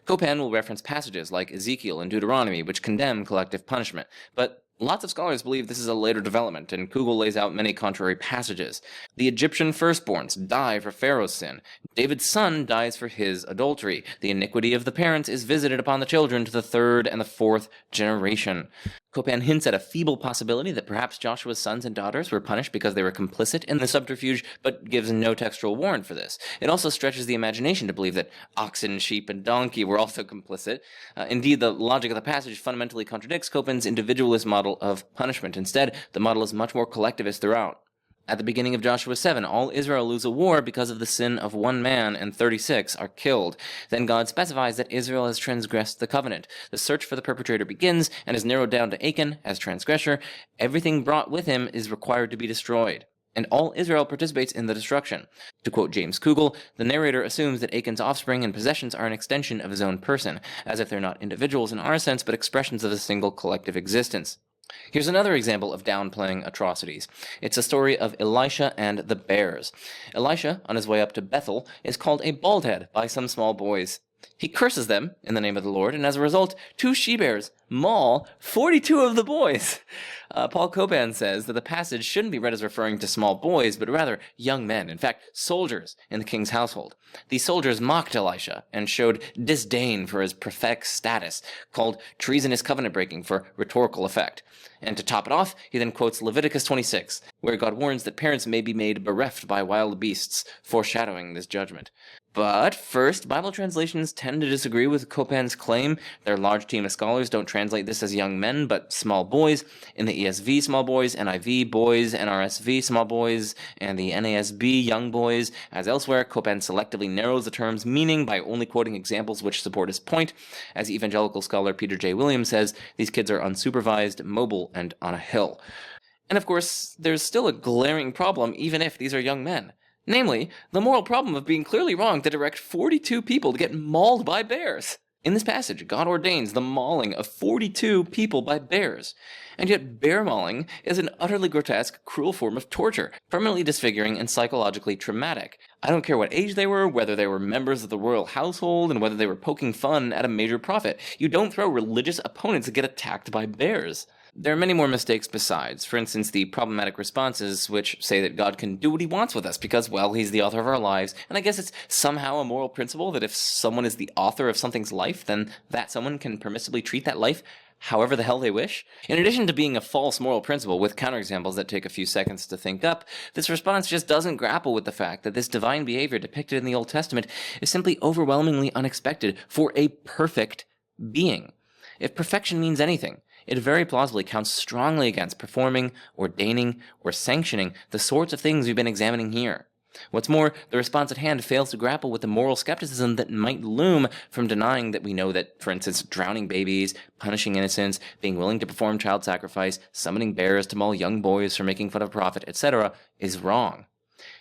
Copan will reference passages like Ezekiel and Deuteronomy, which condemn collective punishment, but lots of scholars believe this is a later development, and Kugel lays out many contrary passages. The Egyptian firstborns die for Pharaoh's sin. David's son dies for his adultery. The iniquity of the parents is visited upon the children to the 3rd and the 4th generation. Copan hints at a feeble possibility that perhaps Joshua's sons and daughters were punished because they were complicit in the subterfuge, but gives no textual warrant for this. It also stretches the imagination to believe that oxen, sheep, and donkey were also complicit. Indeed, the logic of the passage fundamentally contradicts Copan's individualist model of punishment. Instead, the model is much more collectivist throughout. At the beginning of Joshua 7, all Israel lose a war because of the sin of one man, and 36 are killed. Then God specifies that Israel has transgressed the covenant. The search for the perpetrator begins, and is narrowed down to Achan as transgressor. Everything brought with him is required to be destroyed, and all Israel participates in the destruction. To quote James Kugel, the narrator assumes that Achan's offspring and possessions are an extension of his own person, as if they're not individuals in our sense, but expressions of a single collective existence. Here's another example of downplaying atrocities. It's a story of Elisha and the bears. Elisha, on his way up to Bethel, is called a baldhead by some small boys. He curses them in the name of the Lord, and as a result, 2 she-bears maul 42 of the boys. Paul Copan says that the passage shouldn't be read as referring to small boys, but rather young men, in fact, soldiers in the king's household. These soldiers mocked Elisha and showed disdain for his prophetic status, called treasonous covenant breaking for rhetorical effect. And to top it off, he then quotes Leviticus 26, where God warns that parents may be made bereft by wild beasts, foreshadowing this judgment. But first, Bible translations tend to disagree with Copan's claim. Their large team of scholars don't translate this as young men, but small boys. In the ESV, small boys, NIV, boys, NRSV, small boys, and the NASB, young boys. As elsewhere, Copan selectively narrows the term's meaning by only quoting examples which support his point. As evangelical scholar Peter J. Williams says, these kids are unsupervised, mobile, and on a hill. And of course, there's still a glaring problem even if these are young men. Namely, the moral problem of being clearly wrong to direct 42 people to get mauled by bears. In this passage, God ordains the mauling of 42 people by bears. And yet bear mauling is an utterly grotesque, cruel form of torture, permanently disfiguring and psychologically traumatic. I don't care what age they were, whether they were members of the royal household, and whether they were poking fun at a major prophet. You don't throw religious opponents that get attacked by bears. There are many more mistakes besides. For instance, the problematic responses which say that God can do what he wants with us because, well, he's the author of our lives. And I guess it's somehow a moral principle that if someone is the author of something's life, then that someone can permissibly treat that life however the hell they wish. In addition to being a false moral principle with counterexamples that take a few seconds to think up, this response just doesn't grapple with the fact that this divine behavior depicted in the Old Testament is simply overwhelmingly unexpected for a perfect being. If perfection means anything, it very plausibly counts strongly against performing, ordaining, or sanctioning the sorts of things we've been examining here. What's more, the response at hand fails to grapple with the moral skepticism that might loom from denying that we know that, for instance, drowning babies, punishing innocents, being willing to perform child sacrifice, summoning bears to maul young boys for making fun of a prophet, etc., is wrong.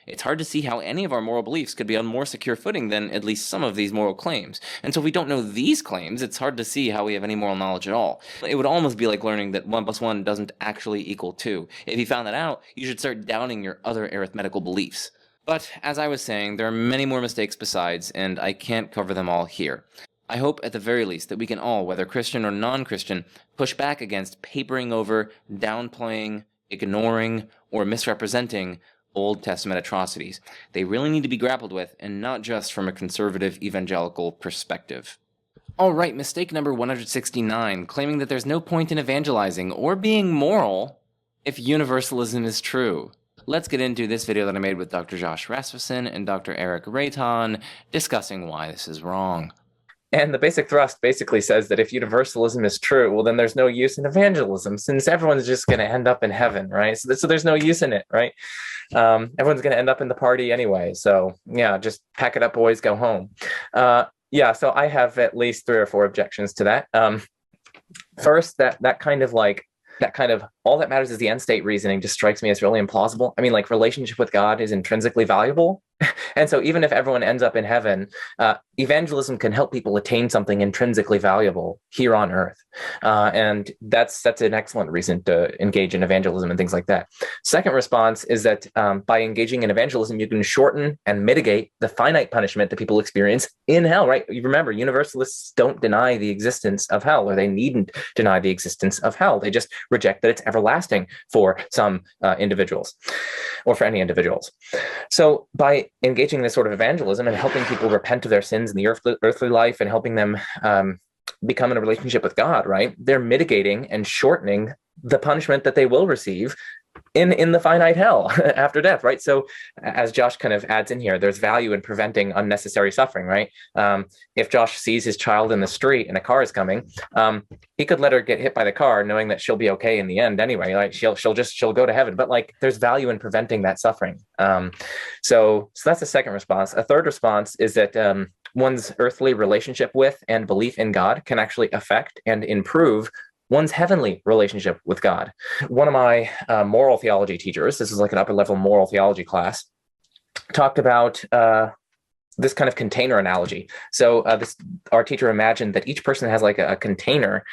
It's hard to see how any of our moral beliefs could be on more secure footing than at least some of these moral claims. And so if we don't know these claims, it's hard to see how we have any moral knowledge at all. It would almost be like learning that 1 + 1 doesn't actually equal 2. If you found that out, you should start doubting your other arithmetical beliefs. But, as I was saying, there are many more mistakes besides, and I can't cover them all here. I hope, at the very least, that we can all, whether Christian or non-Christian, push back against papering over, downplaying, ignoring, or misrepresenting Old Testament atrocities. They really need to be grappled with, and not just from a conservative evangelical perspective. Alright, mistake number 169, claiming that there's no point in evangelizing or being moral if universalism is true. Let's get into this video that I made with Dr. Josh Rasmussen and Dr. Eric Rayton, discussing why this is wrong. And the basic thrust basically says that if universalism is true, well, then there's no use in evangelism, since everyone's just going to end up in heaven, right? So there's no use in it, right? Everyone's going to end up in the party anyway. So yeah, just pack it up, boys, go home. So I have at least 3 or 4 objections to that. First, that kind of all that matters is the end state reasoning just strikes me as really implausible. I mean, like, relationship with God is intrinsically valuable. And so even if everyone ends up in heaven, evangelism can help people attain something intrinsically valuable here on earth. And that's an excellent reason to engage in evangelism and things like that. Second response is that by engaging in evangelism, you can shorten and mitigate the finite punishment that people experience in hell, right? You remember, universalists don't deny the existence of hell, or they needn't deny the existence of hell. They just reject that it's everlasting for some individuals, or for any individuals. So by engaging in this sort of evangelism and helping people repent of their sins in the earthly life and helping them become in a relationship with God, right? They're mitigating and shortening the punishment that they will receive in the finite hell after death, right? So as Josh kind of adds in here, there's value in preventing unnecessary suffering, right? If Josh sees his child in the street and a car is coming, he could let her get hit by the car knowing that she'll be okay in the end anyway. Like, she'll go to heaven, but like, there's value in preventing that suffering. So that's the second response. A third response is that one's earthly relationship with and belief in God can actually affect and improve one's heavenly relationship with God. One of my moral theology teachers, this is like an upper level moral theology class, talked about this kind of container analogy. So our teacher imagined that each person has like a container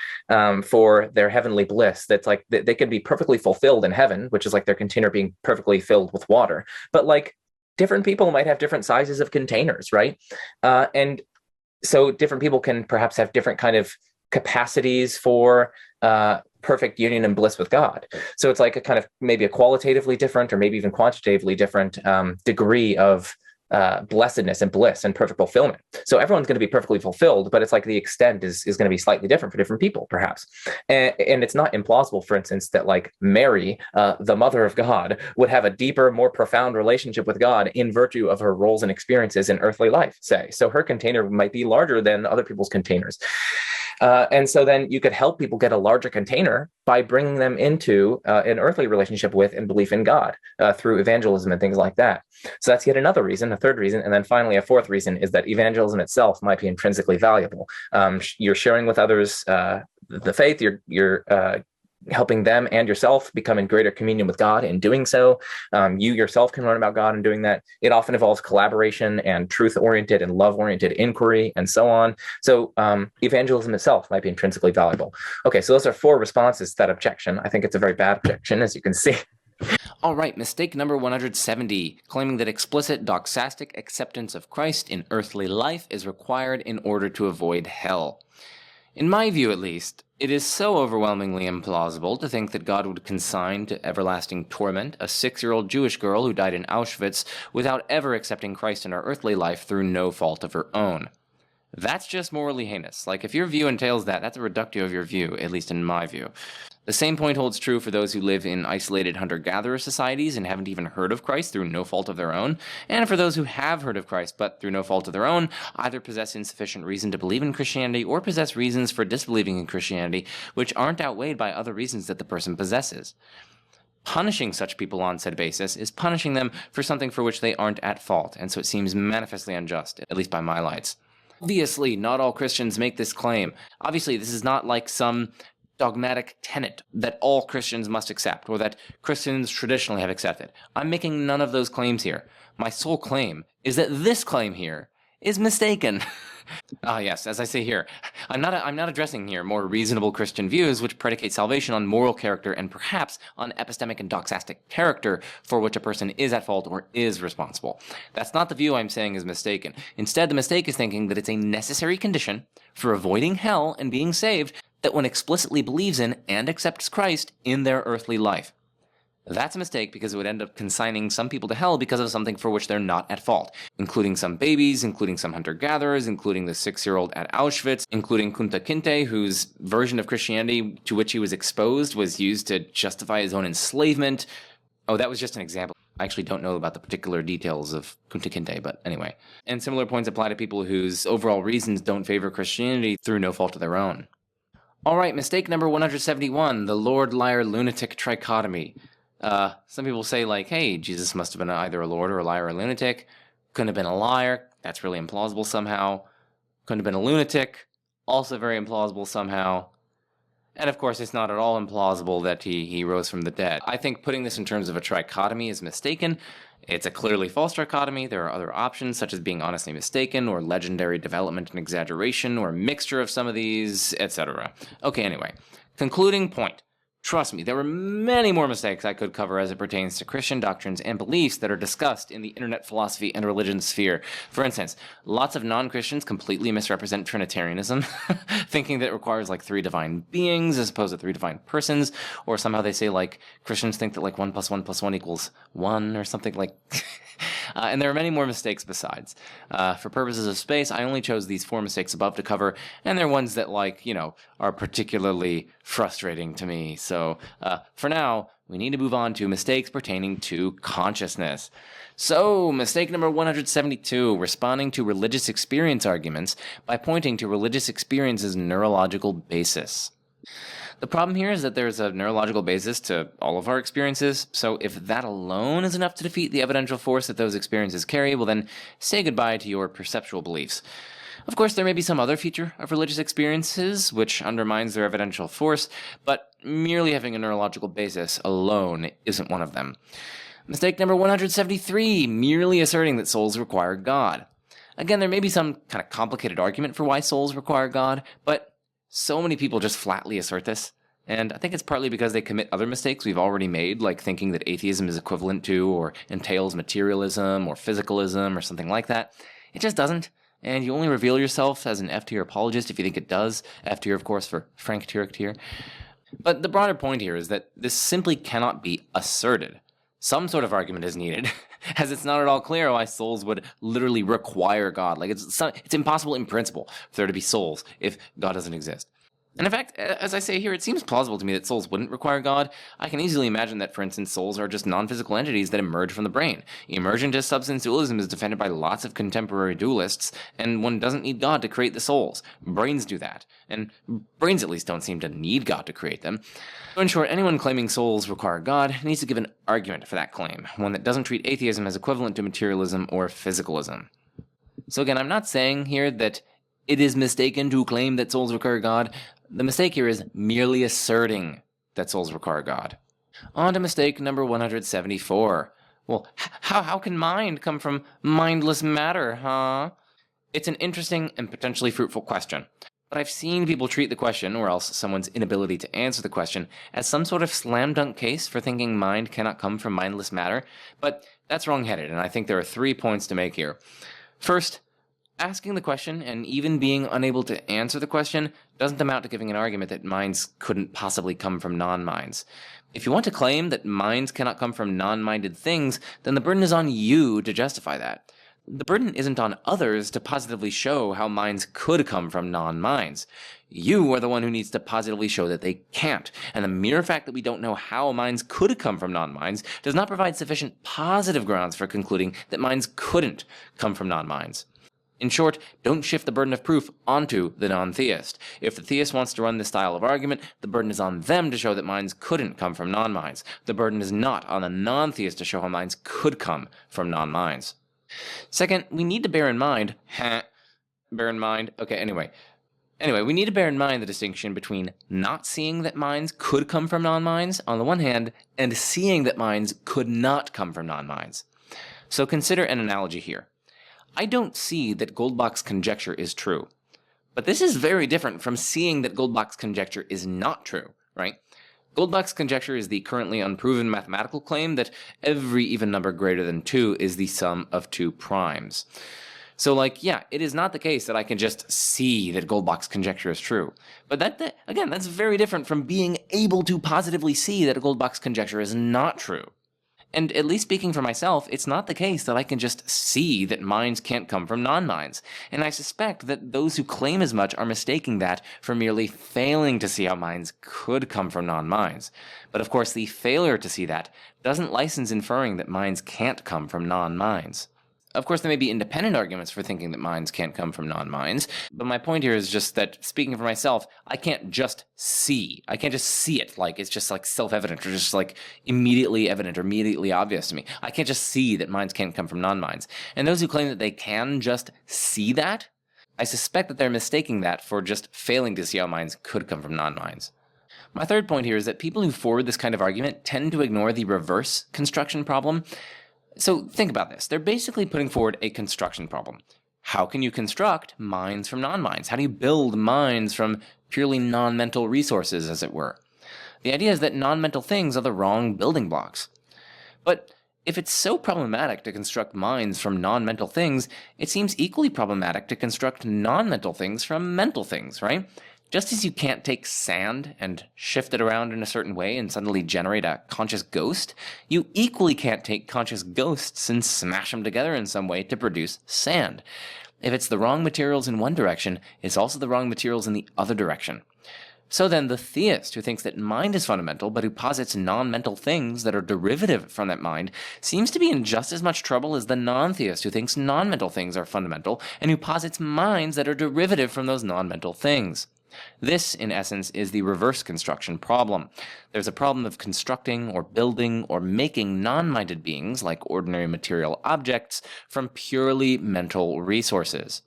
for their heavenly bliss. That's like they could be perfectly fulfilled in heaven, which is like their container being perfectly filled with water. But like, different people might have different sizes of containers, right? And so different people can perhaps have different kind of capacities for perfect union and bliss with God. So it's like a kind of maybe a qualitatively different, or maybe even quantitatively different degree of blessedness and bliss and perfect fulfillment. So everyone's going to be perfectly fulfilled, but it's like the extent is going to be slightly different for different people, perhaps. And it's not implausible, for instance, that like Mary, the mother of God, would have a deeper, more profound relationship with God in virtue of her roles and experiences in earthly life, say. So her container might be larger than other people's containers. And so then you could help people get a larger container by bringing them into an earthly relationship with and belief in God through evangelism and things like that. So that's yet another reason, a third reason. And then finally, a fourth reason is that evangelism itself might be intrinsically valuable. You're sharing with others the faith, you're helping them and yourself become in greater communion with God in doing so. You yourself can learn about God in doing that. It often involves collaboration and truth-oriented and love-oriented inquiry and so on. So evangelism itself might be intrinsically valuable. Okay, so those are 4 responses to that objection. I think it's a very bad objection, as you can see. All right, mistake number 170, claiming that explicit doxastic acceptance of Christ in earthly life is required in order to avoid hell. In my view, at least, it is so overwhelmingly implausible to think that God would consign to everlasting torment a 6-year-old Jewish girl who died in Auschwitz without ever accepting Christ in her earthly life through no fault of her own. That's just morally heinous. Like, if your view entails that, that's a reductio of your view, at least in my view. The same point holds true for those who live in isolated hunter-gatherer societies and haven't even heard of Christ through no fault of their own, and for those who have heard of Christ but through no fault of their own, either possess insufficient reason to believe in Christianity or possess reasons for disbelieving in Christianity which aren't outweighed by other reasons that the person possesses. Punishing such people on said basis is punishing them for something for which they aren't at fault, and so it seems manifestly unjust, at least by my lights. Obviously, not all Christians make this claim. Obviously, this is not like some dogmatic tenet that all Christians must accept, or that Christians traditionally have accepted. I'm making none of those claims here. My sole claim is that this claim here is mistaken. Yes, as I say here, I'm not addressing here more reasonable Christian views which predicate salvation on moral character and perhaps on epistemic and doxastic character for which a person is at fault or is responsible. That's not the view I'm saying is mistaken. Instead, the mistake is thinking that it's a necessary condition for avoiding hell and being saved that one explicitly believes in and accepts Christ in their earthly life. That's a mistake because it would end up consigning some people to hell because of something for which they're not at fault, including some babies, including some hunter-gatherers, including the 6-year-old at Auschwitz, including Kunta Kinte, whose version of Christianity to which he was exposed was used to justify his own enslavement. Oh, that was just an example. I actually don't know about the particular details of Kunta Kinte, but anyway. And similar points apply to people whose overall reasons don't favor Christianity through no fault of their own. All right, mistake number 171, the Lord Liar Lunatic trichotomy. Some people say, like, hey, Jesus must have been either a lord or a liar or a lunatic. Couldn't have been a liar. That's really implausible somehow. Couldn't have been a lunatic. Also very implausible somehow. And of course, it's not at all implausible that he rose from the dead. I think putting this in terms of a trichotomy is mistaken. It's a clearly false trichotomy. There are other options, such as being honestly mistaken, or legendary development and exaggeration, or a mixture of some of these, etc. Okay, anyway. Concluding point. Trust me, there were many more mistakes I could cover as it pertains to Christian doctrines and beliefs that are discussed in the internet philosophy and religion sphere. For instance, lots of non-Christians completely misrepresent Trinitarianism, thinking that it requires like 3 divine beings as opposed to 3 divine persons, or somehow they say like Christians think that like 1 + 1 + 1 = 1 or something like... and there are many more mistakes besides. For purposes of space, I only chose these 4 mistakes above to cover, and they're ones that, like, you know, are particularly frustrating to me. So, for now, we need to move on to mistakes pertaining to consciousness. So, mistake number 172, responding to religious experience arguments by pointing to religious experience's neurological basis. The problem here is that there's a neurological basis to all of our experiences, so if that alone is enough to defeat the evidential force that those experiences carry, well then, say goodbye to your perceptual beliefs. Of course, there may be some other feature of religious experiences which undermines their evidential force, but merely having a neurological basis alone isn't one of them. Mistake number 173, merely asserting that souls require God. Again, there may be some kind of complicated argument for why souls require God, but so many people just flatly assert this, and I think it's partly because they commit other mistakes we've already made, like thinking that atheism is equivalent to or entails materialism or physicalism or something like that. It just doesn't, and you only reveal yourself as an F-tier apologist if you think it does. F-tier, of course, for Frank Turek-tier. But the broader point here is that this simply cannot be asserted. Some sort of argument is needed, as it's not at all clear why souls would literally require God. Like, it's impossible in principle for there to be souls if God doesn't exist. And in fact, as I say here, it seems plausible to me that souls wouldn't require God. I can easily imagine that, for instance, souls are just non-physical entities that emerge from the brain. Emergent to substance dualism is defended by lots of contemporary dualists, and one doesn't need God to create the souls. Brains do that, and brains at least don't seem to need God to create them. So in short, anyone claiming souls require God needs to give an argument for that claim, one that doesn't treat atheism as equivalent to materialism or physicalism. So again, I'm not saying here that it is mistaken to claim that souls require God. The mistake here is merely asserting that souls require God. On to mistake number 174. Well, how can mind come from mindless matter, huh? It's an interesting and potentially fruitful question. But I've seen people treat the question, or else someone's inability to answer the question, as some sort of slam dunk case for thinking mind cannot come from mindless matter, but that's wrong-headed, and I think there are 3 points to make here. First, asking the question and even being unable to answer the question doesn't amount to giving an argument that minds couldn't possibly come from non-minds. If you want to claim that minds cannot come from non-minded things, then the burden is on you to justify that. The burden isn't on others to positively show how minds could come from non-minds. You are the one who needs to positively show that they can't, and the mere fact that we don't know how minds could come from non-minds does not provide sufficient positive grounds for concluding that minds couldn't come from non-minds. In short, don't shift the burden of proof onto the non-theist. If the theist wants to run this style of argument, the burden is on them to show that minds couldn't come from non-minds. The burden is not on the non-theist to show how minds could come from non-minds. Second, we need to bear in mind we need to bear in mind the distinction between not seeing that minds could come from non-minds on the one hand, and seeing that minds could not come from non-minds. So consider an analogy here. I don't see that Goldbach's conjecture is true. But this is very different from seeing that Goldbach's conjecture is not true, right? Goldbach's conjecture is the currently unproven mathematical claim that every even number greater than 2 is the sum of 2 primes. So, it is not the case that I can just see that Goldbach's conjecture is true. But that's very different from being able to positively see that Goldbach's conjecture is not true. And at least speaking for myself, it's not the case that I can just see that minds can't come from non-minds. And I suspect that those who claim as much are mistaking that for merely failing to see how minds could come from non-minds. But of course, the failure to see that doesn't license inferring that minds can't come from non-minds. Of course, there may be independent arguments for thinking that minds can't come from non-minds, but my point here is just that, speaking for myself, I can't just see. I can't just see it like it's just self-evident or just immediately evident or immediately obvious to me. I can't just see that minds can't come from non-minds. And those who claim that they can just see that, I suspect that they're mistaking that for just failing to see how minds could come from non-minds. My third point here is that people who forward this kind of argument tend to ignore the reverse construction problem. So think about this. They're basically putting forward a construction problem. How can you construct minds from non-minds? How do you build minds from purely non-mental resources, as it were? The idea is that non-mental things are the wrong building blocks. But if it's so problematic to construct minds from non-mental things, it seems equally problematic to construct non-mental things from mental things, right? Just as you can't take sand and shift it around in a certain way and suddenly generate a conscious ghost, you equally can't take conscious ghosts and smash them together in some way to produce sand. If it's the wrong materials in one direction, it's also the wrong materials in the other direction. So then, the theist who thinks that mind is fundamental, but who posits non-mental things that are derivative from that mind, seems to be in just as much trouble as the non-theist who thinks non-mental things are fundamental, and who posits minds that are derivative from those non-mental things. This, in essence, is the reverse construction problem. There's a problem of constructing or building or making non-minded beings, like ordinary material objects, from purely mental resources.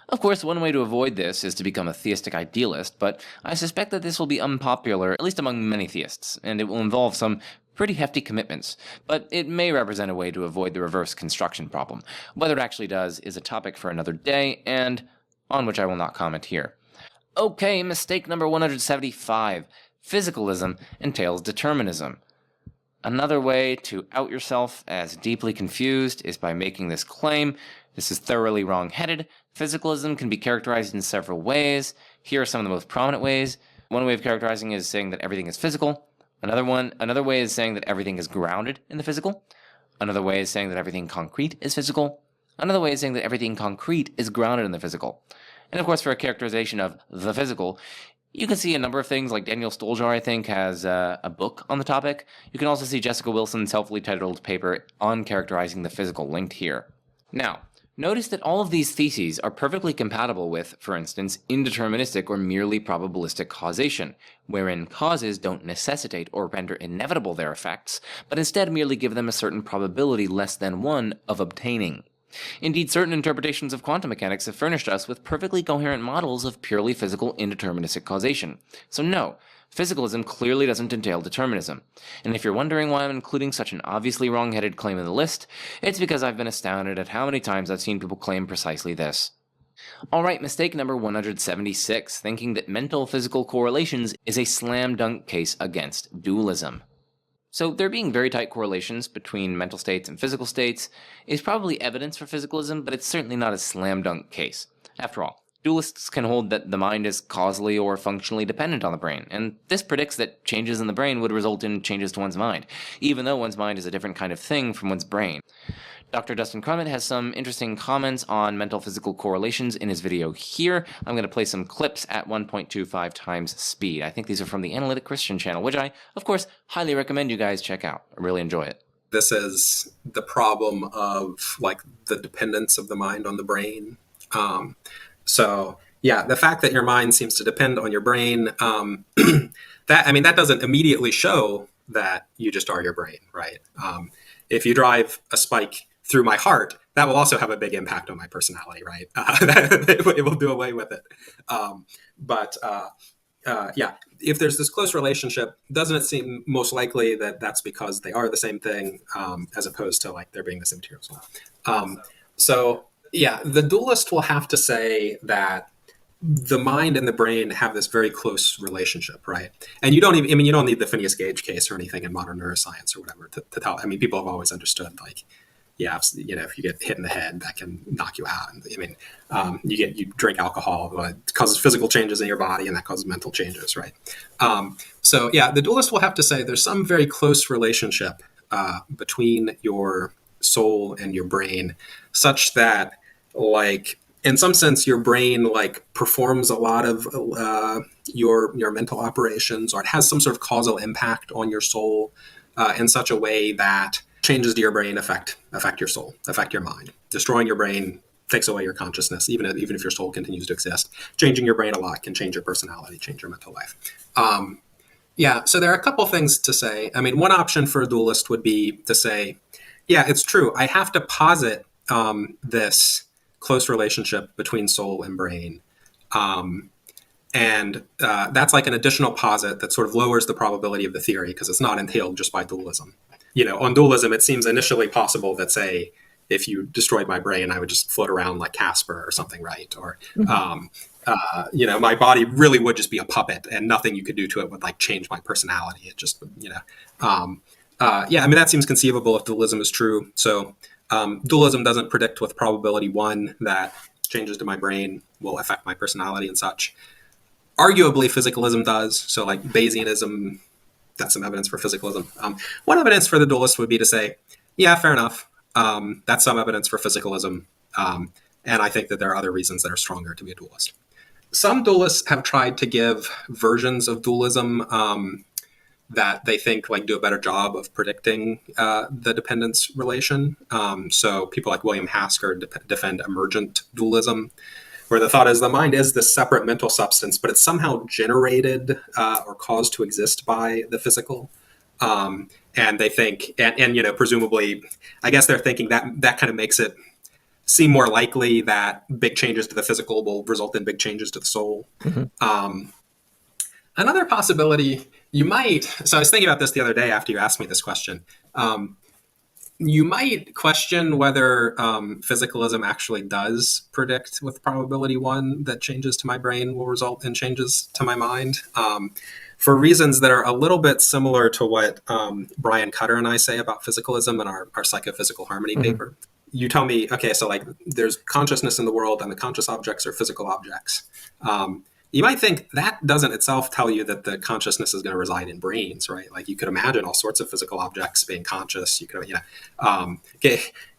Of course, one way to avoid this is to become a theistic idealist, but I suspect that this will be unpopular, at least among many theists, and it will involve some pretty hefty commitments, but it may represent a way to avoid the reverse construction problem. Whether it actually does is a topic for another day, and on which I will not comment here. Okay, mistake number 175. Physicalism entails determinism. Another way to out yourself as deeply confused is by making this claim. This is thoroughly wrong-headed. Physicalism can be characterized in several ways. Here are some of the most prominent ways. One way of characterizing it is saying that everything is physical. Another way is saying that everything is grounded in the physical. Another way is saying that everything concrete is physical. Another way is saying that everything concrete is grounded in the physical. And of course, for a characterization of the physical, you can see a number of things, like Daniel Stoljar, I think, has a book on the topic. You can also see Jessica Wilson's helpfully titled paper on characterizing the physical linked here. Now, notice that all of these theses are perfectly compatible with, for instance, indeterministic or merely probabilistic causation, wherein causes don't necessitate or render inevitable their effects, but instead merely give them a certain probability less than 1 of obtaining. Indeed, certain interpretations of quantum mechanics have furnished us with perfectly coherent models of purely physical indeterministic causation. So no, physicalism clearly doesn't entail determinism. And if you're wondering why I'm including such an obviously wrong-headed claim in the list, it's because I've been astounded at how many times I've seen people claim precisely this. All right, mistake number 176, thinking that mental-physical correlations is a slam dunk case against dualism. So there being very tight correlations between mental states and physical states is probably evidence for physicalism, but it's certainly not a slam dunk case. After all, dualists can hold that the mind is causally or functionally dependent on the brain, and this predicts that changes in the brain would result in changes to one's mind, even though one's mind is a different kind of thing from one's brain. Dr. Dustin Crummett has some interesting comments on mental-physical correlations in his video here. I'm going to play some clips at 1.25 times speed. I think these are from the Analytic Christian channel, which I, of course, highly recommend you guys check out. I really enjoy it. This is the problem of like the dependence of the mind on the brain. So yeah, the fact that your mind seems to depend on your brain, that doesn't immediately show that you just are your brain, right? If you drive a spike through my heart, that will also have a big impact on my personality, right? It will do away with it. Yeah, if there's this close relationship, doesn't it seem most likely that that's because they are the same thing, as opposed to like there being the same material as well? Yeah, the dualist will have to say that the mind and the brain have this very close relationship, right? And you don't even, you don't need the Phineas Gage case or anything in modern neuroscience or whatever to tell. People have always understood, like, yeah, if you get hit in the head, that can knock you out. You drink alcohol, it causes physical changes in your body, and that causes mental changes, right? The dualist will have to say there's some very close relationship between your soul and your brain, such that, like, in some sense, your brain like performs a lot of your mental operations, or it has some sort of causal impact on your soul in such a way that changes to your brain affect your soul, affect your mind. Destroying your brain takes away your consciousness, even if your soul continues to exist. Changing your brain a lot can change your personality, change your mental life. So there are a couple things to say. One option for a dualist would be to say, yeah, it's true. I have to posit this close relationship between soul and brain. That's like an additional posit that sort of lowers the probability of the theory because it's not entailed just by dualism. On dualism, it seems initially possible that, say, if you destroyed my brain, I would just float around like Casper or something, right? Or, my body really would just be a puppet and nothing you could do to it would like change my personality. It just, that seems conceivable if dualism is true. So dualism doesn't predict with probability 1 that changes to my brain will affect my personality and such. Arguably, physicalism does. So like Bayesianism, that's some evidence for physicalism. One evidence for the dualist would be to say, yeah, fair enough. That's some evidence for physicalism. And I think that there are other reasons that are stronger to be a dualist. Some dualists have tried to give versions of dualism that they think like do a better job of predicting the dependence relation. So people like William Hasker defend emergent dualism, where the thought is the mind is this separate mental substance, but it's somehow generated or caused to exist by the physical. And they think, and presumably, I guess they're thinking that kind of makes it seem more likely that big changes to the physical will result in big changes to the soul. Mm-hmm. Another possibility, so I was thinking about this the other day after you asked me this question. You might question whether physicalism actually does predict with probability 1 that changes to my brain will result in changes to my mind, for reasons that are a little bit similar to what Brian Cutter and I say about physicalism in our psychophysical harmony paper. You tell me, okay, so like there's consciousness in the world and the conscious objects are physical objects. You might think that doesn't itself tell you that the consciousness is going to reside in brains, right? Like you could imagine all sorts of physical objects being conscious. You could, Galen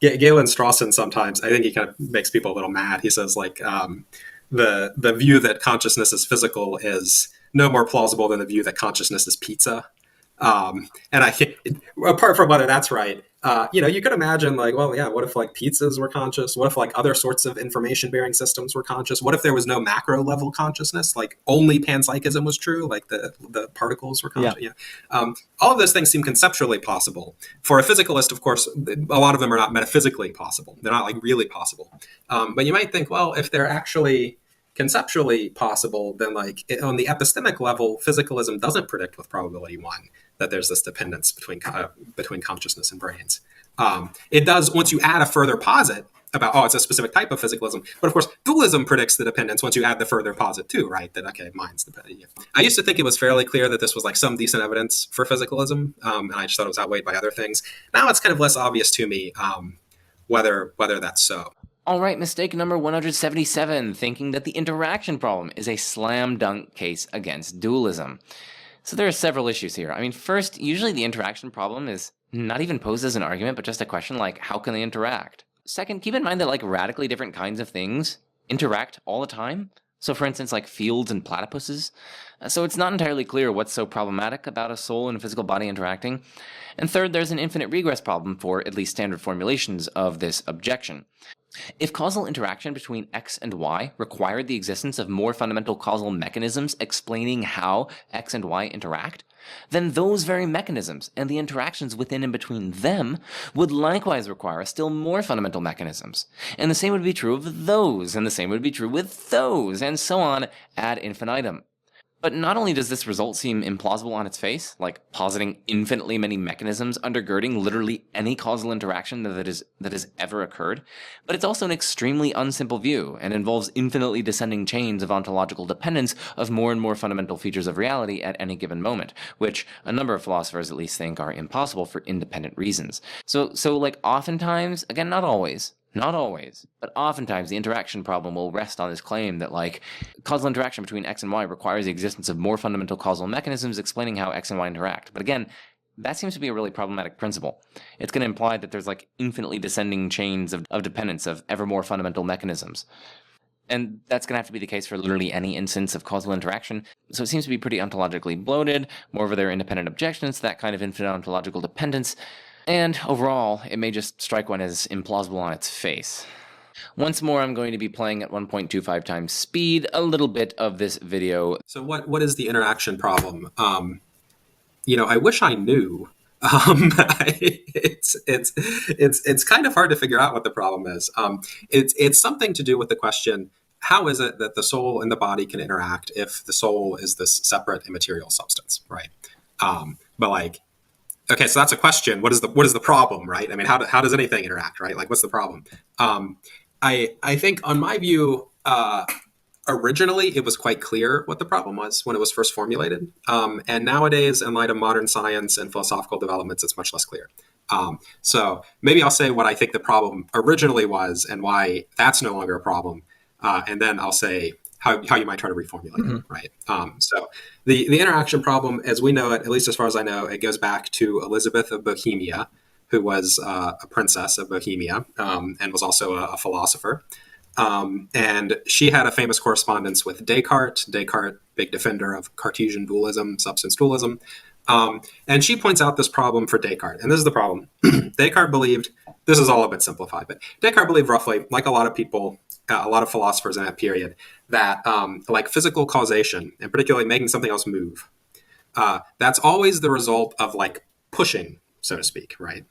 Strawson sometimes, I think he kind of makes people a little mad. He says like the view that consciousness is physical is no more plausible than the view that consciousness is pizza. And I think, apart from whether that's right, you could imagine like, well, yeah, what if like pizzas were conscious? What if like other sorts of information bearing systems were conscious? What if there was no macro level consciousness? Like only panpsychism was true, like the particles were conscious. Yeah. All of those things seem conceptually possible. For a physicalist, of course, a lot of them are not metaphysically possible. They're not like really possible. But you might think, well, if they're actually conceptually possible, then like on the epistemic level, physicalism doesn't predict with probability 1 that there's this dependence between consciousness and brains. It does once you add a further posit about, oh, it's a specific type of physicalism. But of course, dualism predicts the dependence once you add the further posit too, right? That, okay, mine's dependent. Yeah. I used to think it was fairly clear that this was like some decent evidence for physicalism, and I just thought it was outweighed by other things. Now it's kind of less obvious to me whether that's so. All right, mistake number 177, thinking that the interaction problem is a slam dunk case against dualism. So there are several issues here. I mean, first, usually the interaction problem is not even posed as an argument, but just a question like, how can they interact? Second, keep in mind that like radically different kinds of things interact all the time. So for instance, like fields and platypuses. So it's not entirely clear what's so problematic about a soul and a physical body interacting. And third, there's an infinite regress problem for at least standard formulations of this objection. If causal interaction between X and Y required the existence of more fundamental causal mechanisms explaining how X and Y interact, then those very mechanisms and the interactions within and between them would likewise require still more fundamental mechanisms. And the same would be true of those, and the same would be true with those, and so on ad infinitum. But not only does this result seem implausible on its face, like positing infinitely many mechanisms undergirding literally any causal interaction that has ever occurred, but it's also an extremely unsimple view and involves infinitely descending chains of ontological dependence of more and more fundamental features of reality at any given moment, which a number of philosophers at least think are impossible for independent reasons. So like oftentimes, again, not always, but oftentimes the interaction problem will rest on this claim that like causal interaction between X and Y requires the existence of more fundamental causal mechanisms explaining how X and Y interact. But again, that seems to be a really problematic principle. It's going to imply that there's like infinitely descending chains of dependence of ever more fundamental mechanisms. And that's going to have to be the case for literally any instance of causal interaction. So it seems to be pretty ontologically bloated. Moreover, there are independent objections to that kind of infinite ontological dependence. And overall, it may just strike one as implausible on its face. Once more, I'm going to be playing at 1.25 times speed a little bit of this video. So what is the interaction problem? I wish I knew. It's kind of hard to figure out what the problem is. It's something to do with the question, how is it that the soul and the body can interact if the soul is this separate immaterial substance, right? But like, okay, so that's a question. What is the problem, right? I mean, how does anything interact, right? Like, what's the problem? I think, on my view, originally it was quite clear what the problem was when it was first formulated, and nowadays, in light of modern science and philosophical developments, it's much less clear. So maybe I'll say what I think the problem originally was and why that's no longer a problem, and then I'll say how you might try to reformulate it, right? So the interaction problem, as we know it, at least as far as I know, it goes back to Elizabeth of Bohemia, who was a princess of Bohemia and was also a philosopher. And she had a famous correspondence with Descartes. Descartes, big defender of Cartesian dualism, substance dualism. And she points out this problem for Descartes. And this is the problem. Descartes believed, this is all a bit simplified, but Descartes believed roughly, like a lot of people, a lot of philosophers in that period, that like physical causation, and particularly making something else move, that's always the result of like pushing, so to speak, right?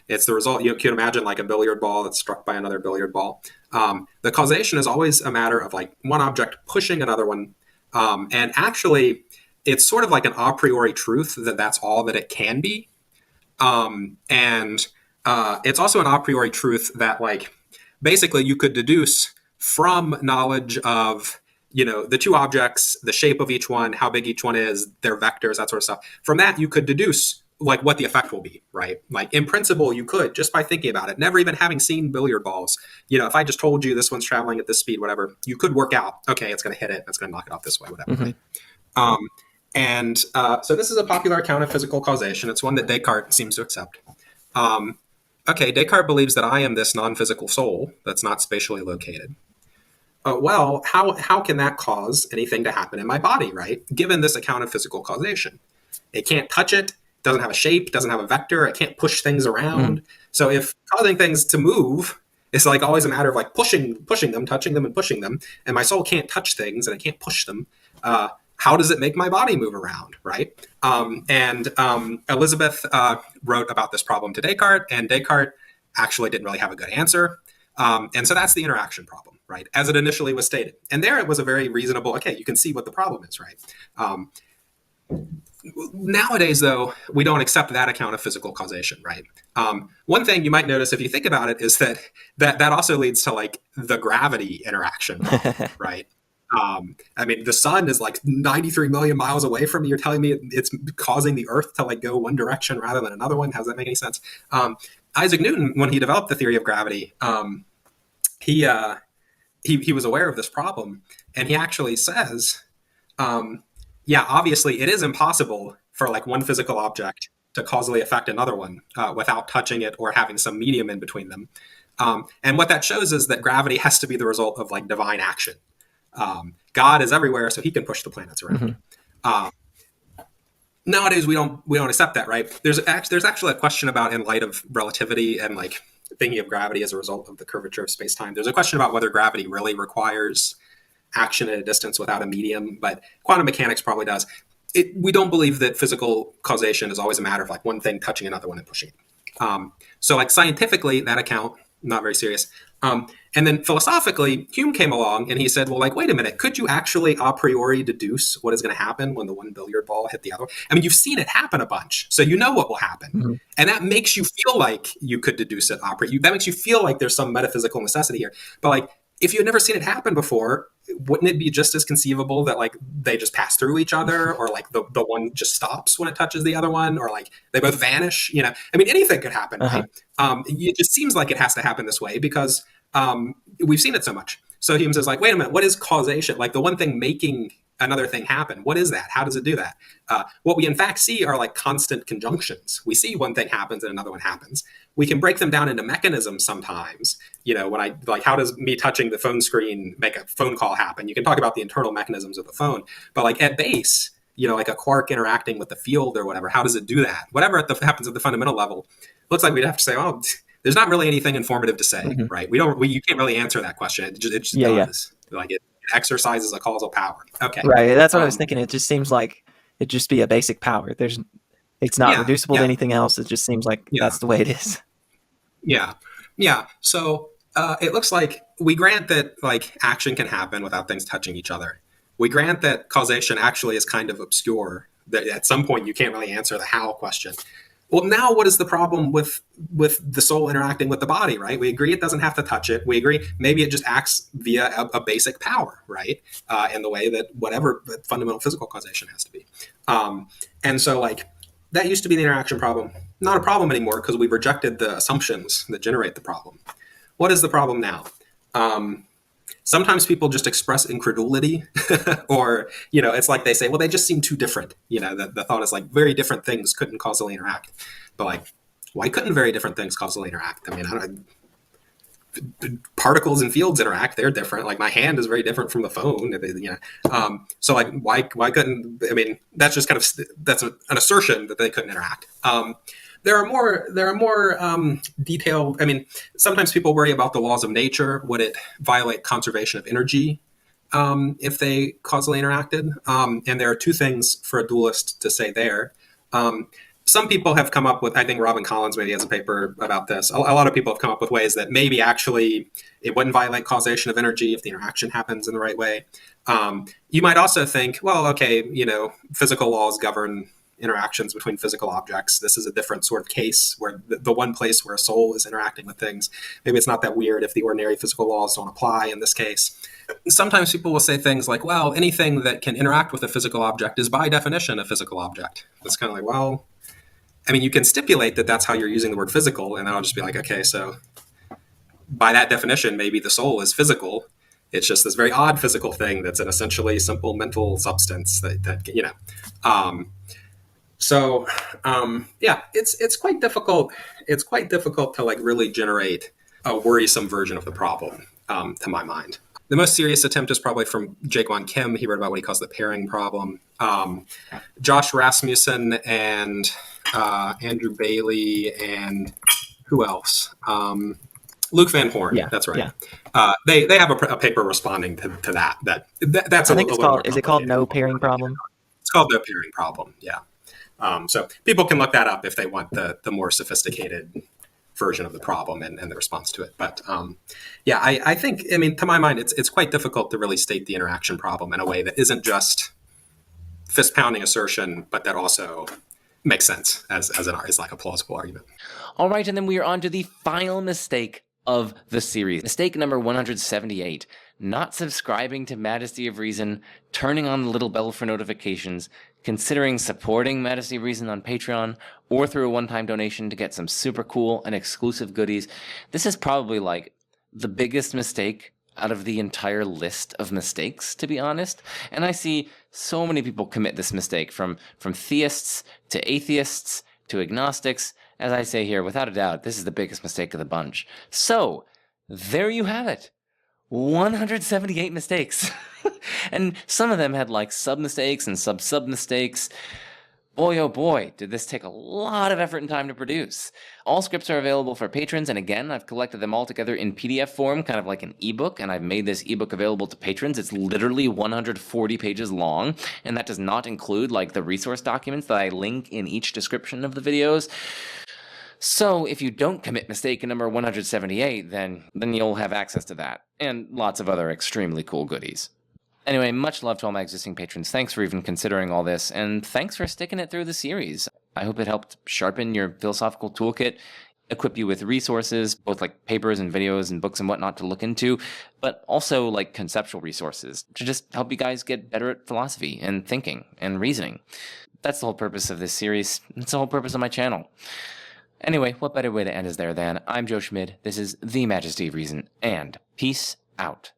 It's the result, you can imagine like a billiard ball that's struck by another billiard ball. The causation is always a matter of like one object pushing another one. And actually, it's sort of like an a priori truth that that's all that it can be. And it's also an a priori truth that like, basically you could deduce from knowledge of, the two objects, the shape of each one, how big each one is, their vectors, that sort of stuff. From that, you could deduce like what the effect will be, right? Like in principle, you could, just by thinking about it, never even having seen billiard balls. If I just told you this one's traveling at this speed, whatever, you could work out, okay, it's going to hit it, it's going to knock it off this way, whatever. Right? So this is a popular account of physical causation. It's one that Descartes seems to accept. Okay, Descartes believes that I am this non-physical soul that's not spatially located. Well, how can that cause anything to happen in my body, right? Given this account of physical causation. It can't touch it, doesn't have a shape, doesn't have a vector, it can't push things around. So if causing things to move is like always a matter of like pushing them, touching them and pushing them, and my soul can't touch things and it can't push them, how does it make my body move around, right? Elizabeth wrote about this problem to Descartes, and Descartes actually didn't really have a good answer. And so that's the interaction problem, right? As it initially was stated. And there it was a very reasonable, okay, you can see what the problem is, right? Nowadays, though, we don't accept that account of physical causation, right? One thing you might notice if you think about it is that also leads to like the gravity interaction problem, right? I mean, the sun is like 93 million miles away from me. You're telling me it's causing the Earth to like go one direction rather than another one. How does that make any sense? Isaac Newton, when he developed the theory of gravity, he was aware of this problem, and he actually says, yeah, obviously it is impossible for like one physical object to causally affect another one without touching it or having some medium in between them. And what that shows is that gravity has to be the result of like divine action. God is everywhere, so he can push the planets around. Nowadays, we don't accept that, right? There's actually a question about, in light of relativity and like thinking of gravity as a result of the curvature of space-time, there's a question about whether gravity really requires action at a distance without a medium, but quantum mechanics probably does. We don't believe that physical causation is always a matter of like one thing touching another one and pushing it. So like scientifically, that account, not very serious. And then philosophically, Hume came along and he said, well, like, wait a minute, could you actually a priori deduce what is going to happen when the one billiard ball hit the other? I mean, you've seen it happen a bunch, so you know what will happen. Mm-hmm. And that makes you feel like you could deduce it a priori. That makes you feel like there's some metaphysical necessity here. But like, if you had never seen it happen before, wouldn't it be just as conceivable that like they just pass through each other, or like the one just stops when it touches the other one, or like they both vanish? You know, I mean, anything could happen, right? It just seems like it has to happen this way because we've seen it so much. So Hume says, like, wait a minute, what is causation? Like the one thing making another thing happen, what is that? How does it do that? What we in fact see are like constant conjunctions. We see one thing happens and another one happens. We can break them down into mechanisms sometimes. You know, when I like, how does me touching the phone screen make a phone call happen? You can talk about the internal mechanisms of the phone, but like at base, you know, like a quark interacting with the field or whatever, how does it do that? Whatever happens at the fundamental level, looks like we'd have to say, oh, there's not really anything informative to say, right? You can't really answer that question. It just does. Yeah. Like it exercises a causal power. Okay. Right. That's what I was thinking. It just seems like it'd just be a basic power. It's not reducible to anything else. It just seems like that's the way it is. Yeah. Yeah. So it looks like we grant that like action can happen without things touching each other. We grant that causation actually is kind of obscure, that at some point you can't really answer the how question. Well, now what is the problem with the soul interacting with the body, right? We agree it doesn't have to touch it. We agree maybe it just acts via a basic power, right? In the way that whatever fundamental physical causation has to be. And so like that used to be the interaction problem. Not a problem anymore because we've rejected the assumptions that generate the problem. What is the problem now? Sometimes people just express incredulity or, you know, it's like they say, well, they just seem too different. You know, the thought is like very different things couldn't causally interact. But like, why couldn't very different things causally interact? I mean, particles and fields interact. They're different. Like my hand is very different from the phone. You know, so like, why couldn't? I mean, that's just kind of that's an assertion that they couldn't interact. There are more detailed. I mean, sometimes people worry about the laws of nature. Would it violate conservation of energy if they causally interacted? And there are two things for a dualist to say there. Some people have come up with, I think Robin Collins maybe has a paper about this. A lot of people have come up with ways that maybe actually it wouldn't violate causation of energy if the interaction happens in the right way. You might also think, well, okay, you know, physical laws govern interactions between physical objects. This is a different sort of case where the one place where a soul is interacting with things. Maybe it's not that weird if the ordinary physical laws don't apply in this case. Sometimes people will say things like, well, anything that can interact with a physical object is by definition a physical object. It's kind of like, well, I mean, you can stipulate that that's how you're using the word physical, and then I'll just be like, okay, so by that definition, maybe the soul is physical. It's just this very odd physical thing that's an essentially simple mental substance that you know. So it's quite difficult. It's quite difficult to like really generate a worrisome version of the problem, to my mind. The most serious attempt is probably from Jae-Kwon Kim. He wrote about what he calls the pairing problem. Josh Rasmussen and Andrew Bailey and who else? Luke Van Horn. Yeah, that's right. Yeah. They have a paper responding to that. That's I think it's called. Is it called No Pairing Problem? It's called No Pairing Problem. Yeah. So people can look that up if they want the more sophisticated version of the problem and the response to it. But I think, I mean, to my mind, it's quite difficult to really state the interaction problem in a way that isn't just fist pounding assertion, but that also makes sense as like a plausible argument. All right, and then we are on to the final mistake of the series. Mistake number 178, not subscribing to Majesty of Reason, turning on the little bell for notifications, considering supporting Majesty of Reason on Patreon, or through a one-time donation to get some super cool and exclusive goodies. This is probably like the biggest mistake out of the entire list of mistakes, to be honest. And I see so many people commit this mistake, from theists to atheists to agnostics. As I say here, without a doubt, this is the biggest mistake of the bunch. So, there you have it. 178 mistakes. And some of them had like sub-mistakes and sub-mistakes. Boy, oh boy, did this take a lot of effort and time to produce. All scripts are available for patrons, and again, I've collected them all together in PDF form, kind of like an ebook, and I've made this ebook available to patrons. It's literally 140 pages long, and that does not include like the resource documents that I link in each description of the videos. So if you don't commit mistake number 178, then you'll have access to that, and lots of other extremely cool goodies. Anyway, much love to all my existing patrons. Thanks for even considering all this, and thanks for sticking it through the series. I hope it helped sharpen your philosophical toolkit, equip you with resources, both like papers and videos and books and whatnot to look into, but also like conceptual resources to just help you guys get better at philosophy and thinking and reasoning. That's the whole purpose of this series. It's the whole purpose of my channel. Anyway, what better way to end is there than I'm Joe Schmid, this is The Majesty of Reason, and peace out.